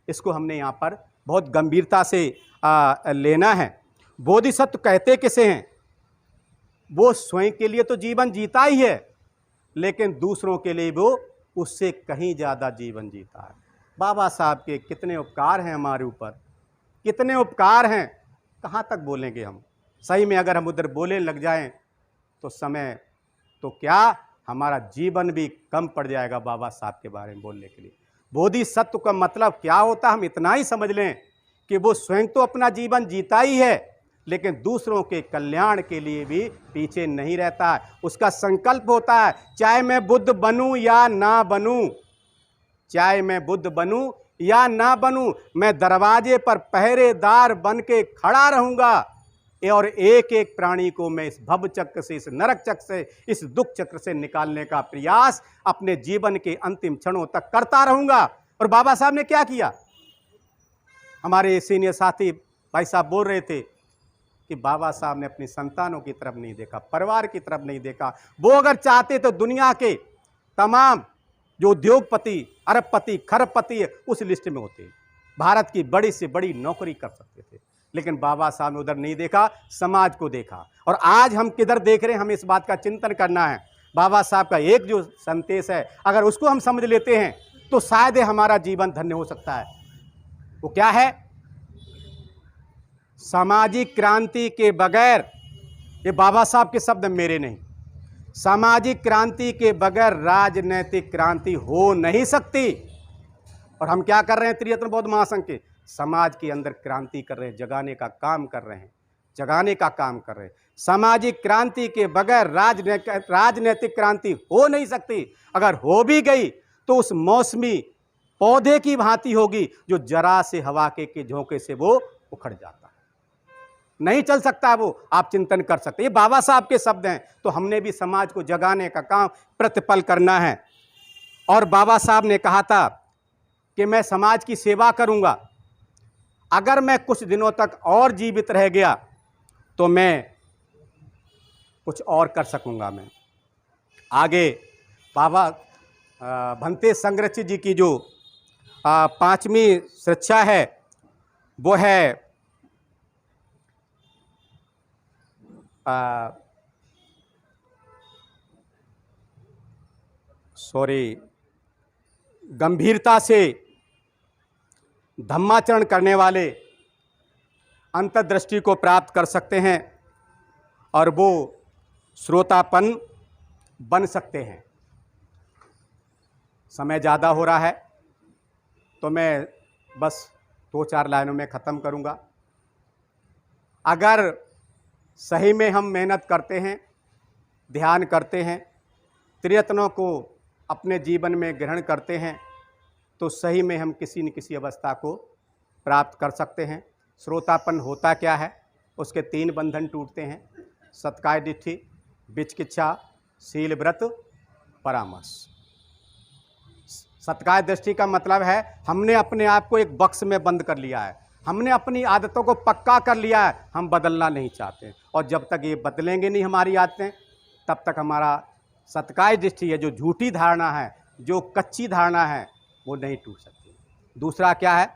इसको हमने यहाँ पर बहुत गंभीरता से लेना है। बोधिसत्व कहते किसे हैं? वो स्वयं के लिए तो जीवन जीता ही है, लेकिन दूसरों के लिए वो उससे कहीं ज़्यादा जीवन जीता है। बाबा साहब के कितने उपकार हैं हमारे ऊपर, कितने उपकार हैं, कहाँ तक बोलेंगे हम। सही में अगर हम उधर बोलने लग जाएं तो समय तो क्या हमारा जीवन भी कम पड़ जाएगा बाबा साहब के बारे में बोलने के लिए। बोधिसत्व का मतलब क्या होता है, हम इतना ही समझ लें कि वो स्वयं तो अपना जीवन जीता ही है, लेकिन दूसरों के कल्याण के लिए भी पीछे नहीं रहता है। उसका संकल्प होता है, चाहे मैं बुद्ध बनूं या ना बनूं, चाहे मैं बुद्ध बनूं या ना बनूं, मैं दरवाजे पर पहरेदार बन के खड़ा रहूंगा और एक एक प्राणी को मैं इस भव चक्र से, इस नरक चक्र से, इस दुख चक्र से निकालने का प्रयास अपने जीवन के अंतिम क्षणों तक करता रहूंगा। और बाबा साहब ने क्या किया? हमारे सीनियर साथी भाई साहब बोल रहे थे कि बाबा साहब ने अपनी संतानों की तरफ नहीं देखा, परिवार की तरफ नहीं देखा। वो अगर चाहते तो दुनिया के तमाम जो उद्योगपति, अरबपति, खरबपति है उस लिस्ट में होते, भारत की बड़ी से बड़ी नौकरी कर सकते थे। लेकिन बाबा साहब ने उधर नहीं देखा, समाज को देखा। और आज हम किधर देख रहे हैं, हमें इस बात का चिंतन करना है। बाबा साहब का एक जो संदेश है, अगर उसको हम समझ लेते हैं तो शायद हमारा जीवन धन्य हो सकता है। वो क्या है? सामाजिक क्रांति के बगैर, ये बाबा साहब के शब्द मेरे नहीं, सामाजिक क्रांति के बगैर राजनैतिक क्रांति हो नहीं सकती। और हम क्या कर रहे हैं? त्रियत्न बौद्ध महासंघ के समाज के अंदर क्रांति कर रहे हैं, जगाने का काम कर रहे हैं, जगाने का काम कर रहे हैं। सामाजिक क्रांति के बगैर राजनैतिक क्रांति हो नहीं सकती। अगर हो भी गई तो उस मौसमी पौधे की भांति होगी जो जरा से हवा के झोंके से वो उखड़ जाता है, नहीं चल सकता वो। आप चिंतन कर सकते हैं, ये बाबा साहब के शब्द हैं। तो हमने भी समाज को जगाने का काम प्रतिपल करना है। और बाबा साहब ने कहा था कि मैं समाज की सेवा करूंगा। अगर मैं कुछ दिनों तक और जीवित रह गया तो मैं कुछ और कर सकूंगा। मैं आगे बाबा भंते संग्रचित जी की जो 5वीं शिक्षा है वो है गंभीरता से धम्माचरण करने वाले अंतर्दृष्टि को प्राप्त कर सकते हैं और वो श्रोतापन बन सकते हैं। समय ज़्यादा हो रहा है तो मैं बस 2-4 लाइनों में ख़त्म करूँगा। अगर सही में हम मेहनत करते हैं, ध्यान करते हैं, त्रियत्नों को अपने जीवन में ग्रहण करते हैं, तो सही में हम किसी न किसी अवस्था को प्राप्त कर सकते हैं। श्रोतापन होता क्या है? उसके 3 बंधन टूटते हैं, सत्काय दिट्ठि, विचिकित्सा, शील व्रत, परामर्श। सत्काय दृष्टि का मतलब है हमने अपने आप को एक बक्स में बंद कर लिया है, हमने अपनी आदतों को पक्का कर लिया है, हम बदलना नहीं चाहते। और जब तक ये बदलेंगे नहीं हमारी आदतें, तब तक हमारा सत्काय दृष्टि है, जो झूठी धारणा है, जो कच्ची धारणा है, वो नहीं टूट सकती। दूसरा क्या है?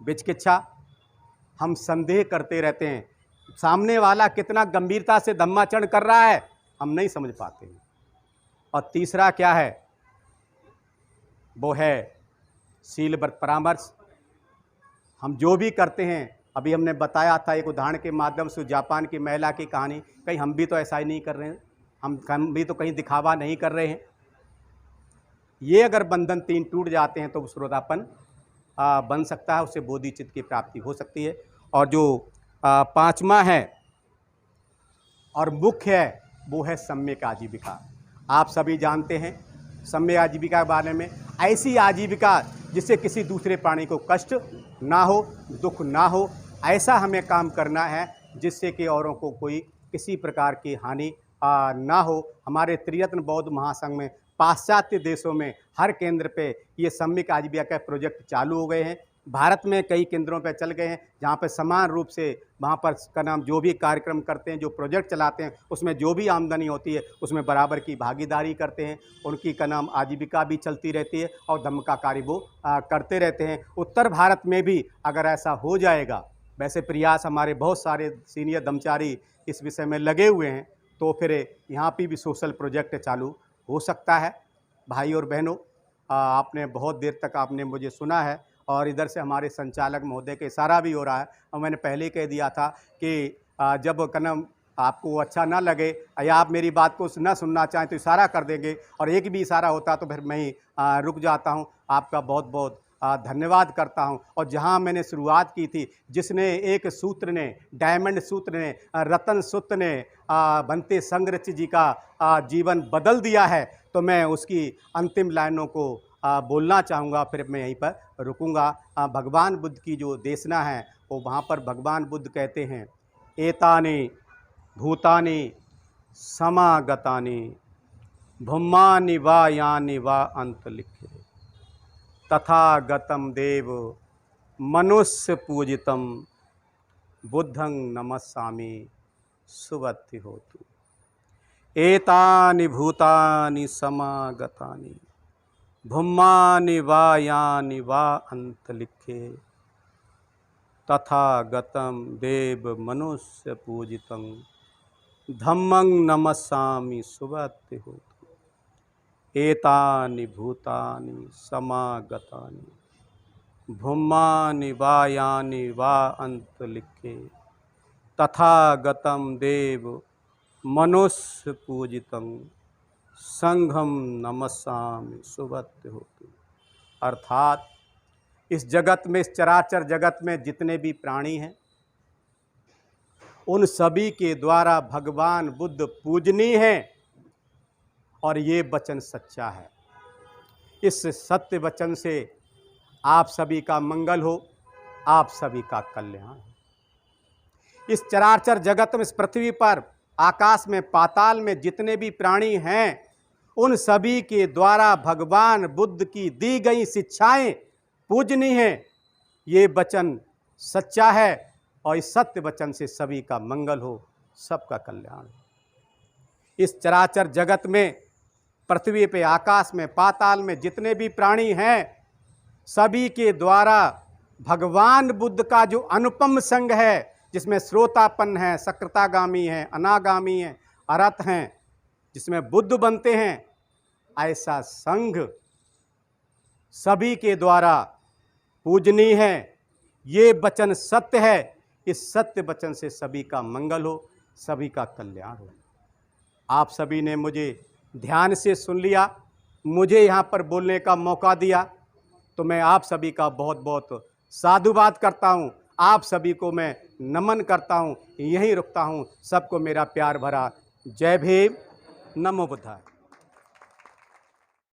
विचिकित्सा। हम संदेह करते रहते हैं, सामने वाला कितना गंभीरता से धम्माचरण कर रहा है हम नहीं समझ पाते हैं। और तीसरा क्या है? वो है शील व्रत हम जो भी करते हैं, अभी हमने बताया था एक उदाहरण के माध्यम से जापान की महिला की कहानी, कहीं हम भी तो ऐसा ही नहीं कर रहे हैं, हम भी तो कहीं दिखावा नहीं कर रहे हैं। ये अगर बंधन 3 टूट जाते हैं तो श्रोतापन बन सकता है, उससे बोधिचित्त की प्राप्ति हो सकती है। और जो 5वां है और मुख्य है वो है सम्यक आजीविका। आप सभी जानते हैं सम्य आजीविका के बारे में। ऐसी आजीविका जिससे किसी दूसरे प्राणी को कष्ट ना हो, दुख ना हो, ऐसा हमें काम करना है जिससे कि औरों को कोई किसी प्रकार की हानि ना हो। हमारे त्रिरत्न बौद्ध महासंघ में पाश्चात्य देशों में हर केंद्र पे ये सम्यक आजीविका के प्रोजेक्ट चालू हो गए हैं। भारत में कई केंद्रों पे चल गए हैं जहाँ पर समान रूप से वहाँ पर का नाम जो भी कार्यक्रम करते हैं, जो प्रोजेक्ट चलाते हैं, उसमें जो भी आमदनी होती है उसमें बराबर की भागीदारी करते हैं। उनकी का नाम आजीविका भी चलती रहती है और धर्म का कार्य वो करते रहते हैं। उत्तर भारत में भी अगर ऐसा हो जाएगा, वैसे प्रयास हमारे बहुत सारे सीनियर धर्मचारी इस विषय में लगे हुए हैं, तो फिर यहाँ पे भी सोशल प्रोजेक्ट चालू हो सकता है। भाई और बहनों, आपने बहुत देर तक आपने मुझे सुना है और इधर से हमारे संचालक महोदय के इशारा भी हो रहा है और मैंने पहले ही कह दिया था कि जब कनम आपको अच्छा ना लगे या आप मेरी बात को ना सुनना चाहें तो इशारा कर देंगे, और एक भी इशारा होता तो फिर मैं ही रुक जाता हूं। आपका बहुत बहुत धन्यवाद करता हूं। और जहां मैंने शुरुआत की थी, जिसने एक सूत्र ने, डायमंड सूत्र ने, रतन सूत्र ने बनते संघरच जी का जीवन बदल दिया है, तो मैं उसकी अंतिम लाइनों को बोलना चाहूँगा, फिर मैं यहीं पर रुकूंगा। भगवान बुद्ध की जो देशना है वो वहाँ पर भगवान बुद्ध कहते हैं, एतानि भूतानि समागतानि भूमानि वा यानि वा अंतलिखे तथागतम देव मनुष्य पूजितम बुद्धं नमस्सामि सुवत्ति होतु। एतानि भूतानि समागतानि भूमानि वा यानि वा अंतलिखे तथागतम देव मनुष्य पूजितं धम्मं नमस्सामि सुवत्ति होतु। एतानि भूतानि समागतानि भूमानि वा यानि वा अंतलिखे तथागतम देव मनुष्य पूजितं संघम नमस्सामि सुवत्ति होतु। अर्थात इस जगत में, इस चराचर जगत में जितने भी प्राणी हैं, उन सभी के द्वारा भगवान बुद्ध पूजनीय हैं और ये वचन सच्चा है। इस सत्य वचन से आप सभी का मंगल हो, आप सभी का कल्याण हो। इस चराचर जगत में, इस पृथ्वी पर, आकाश में, पाताल में जितने भी प्राणी हैं, उन सभी के द्वारा भगवान बुद्ध की दी गई शिक्षाएं पूजनीय हैं। ये वचन सच्चा है और इस सत्य वचन से सभी का मंगल हो, सबका कल्याण हो। इस चराचर जगत में, पृथ्वी पे, आकाश में, पाताल में जितने भी प्राणी हैं, सभी के द्वारा भगवान बुद्ध का जो अनुपम संग है, जिसमें श्रोतापन्न है, सकृतागामी है, अनागामी है, अरहत हैं, जिसमें बुद्ध बनते हैं, ऐसा संघ सभी के द्वारा पूजनीय है। ये वचन सत्य है। इस सत्य वचन से सभी का मंगल हो, सभी का कल्याण हो। आप सभी ने मुझे ध्यान से सुन लिया, मुझे यहाँ पर बोलने का मौका दिया, तो मैं आप सभी का बहुत बहुत साधुवाद करता हूँ। आप सभी को मैं नमन करता हूँ। यहीं रुकता हूँ। सबको मेरा प्यार भरा जय भीम, नमो बुद्धाय।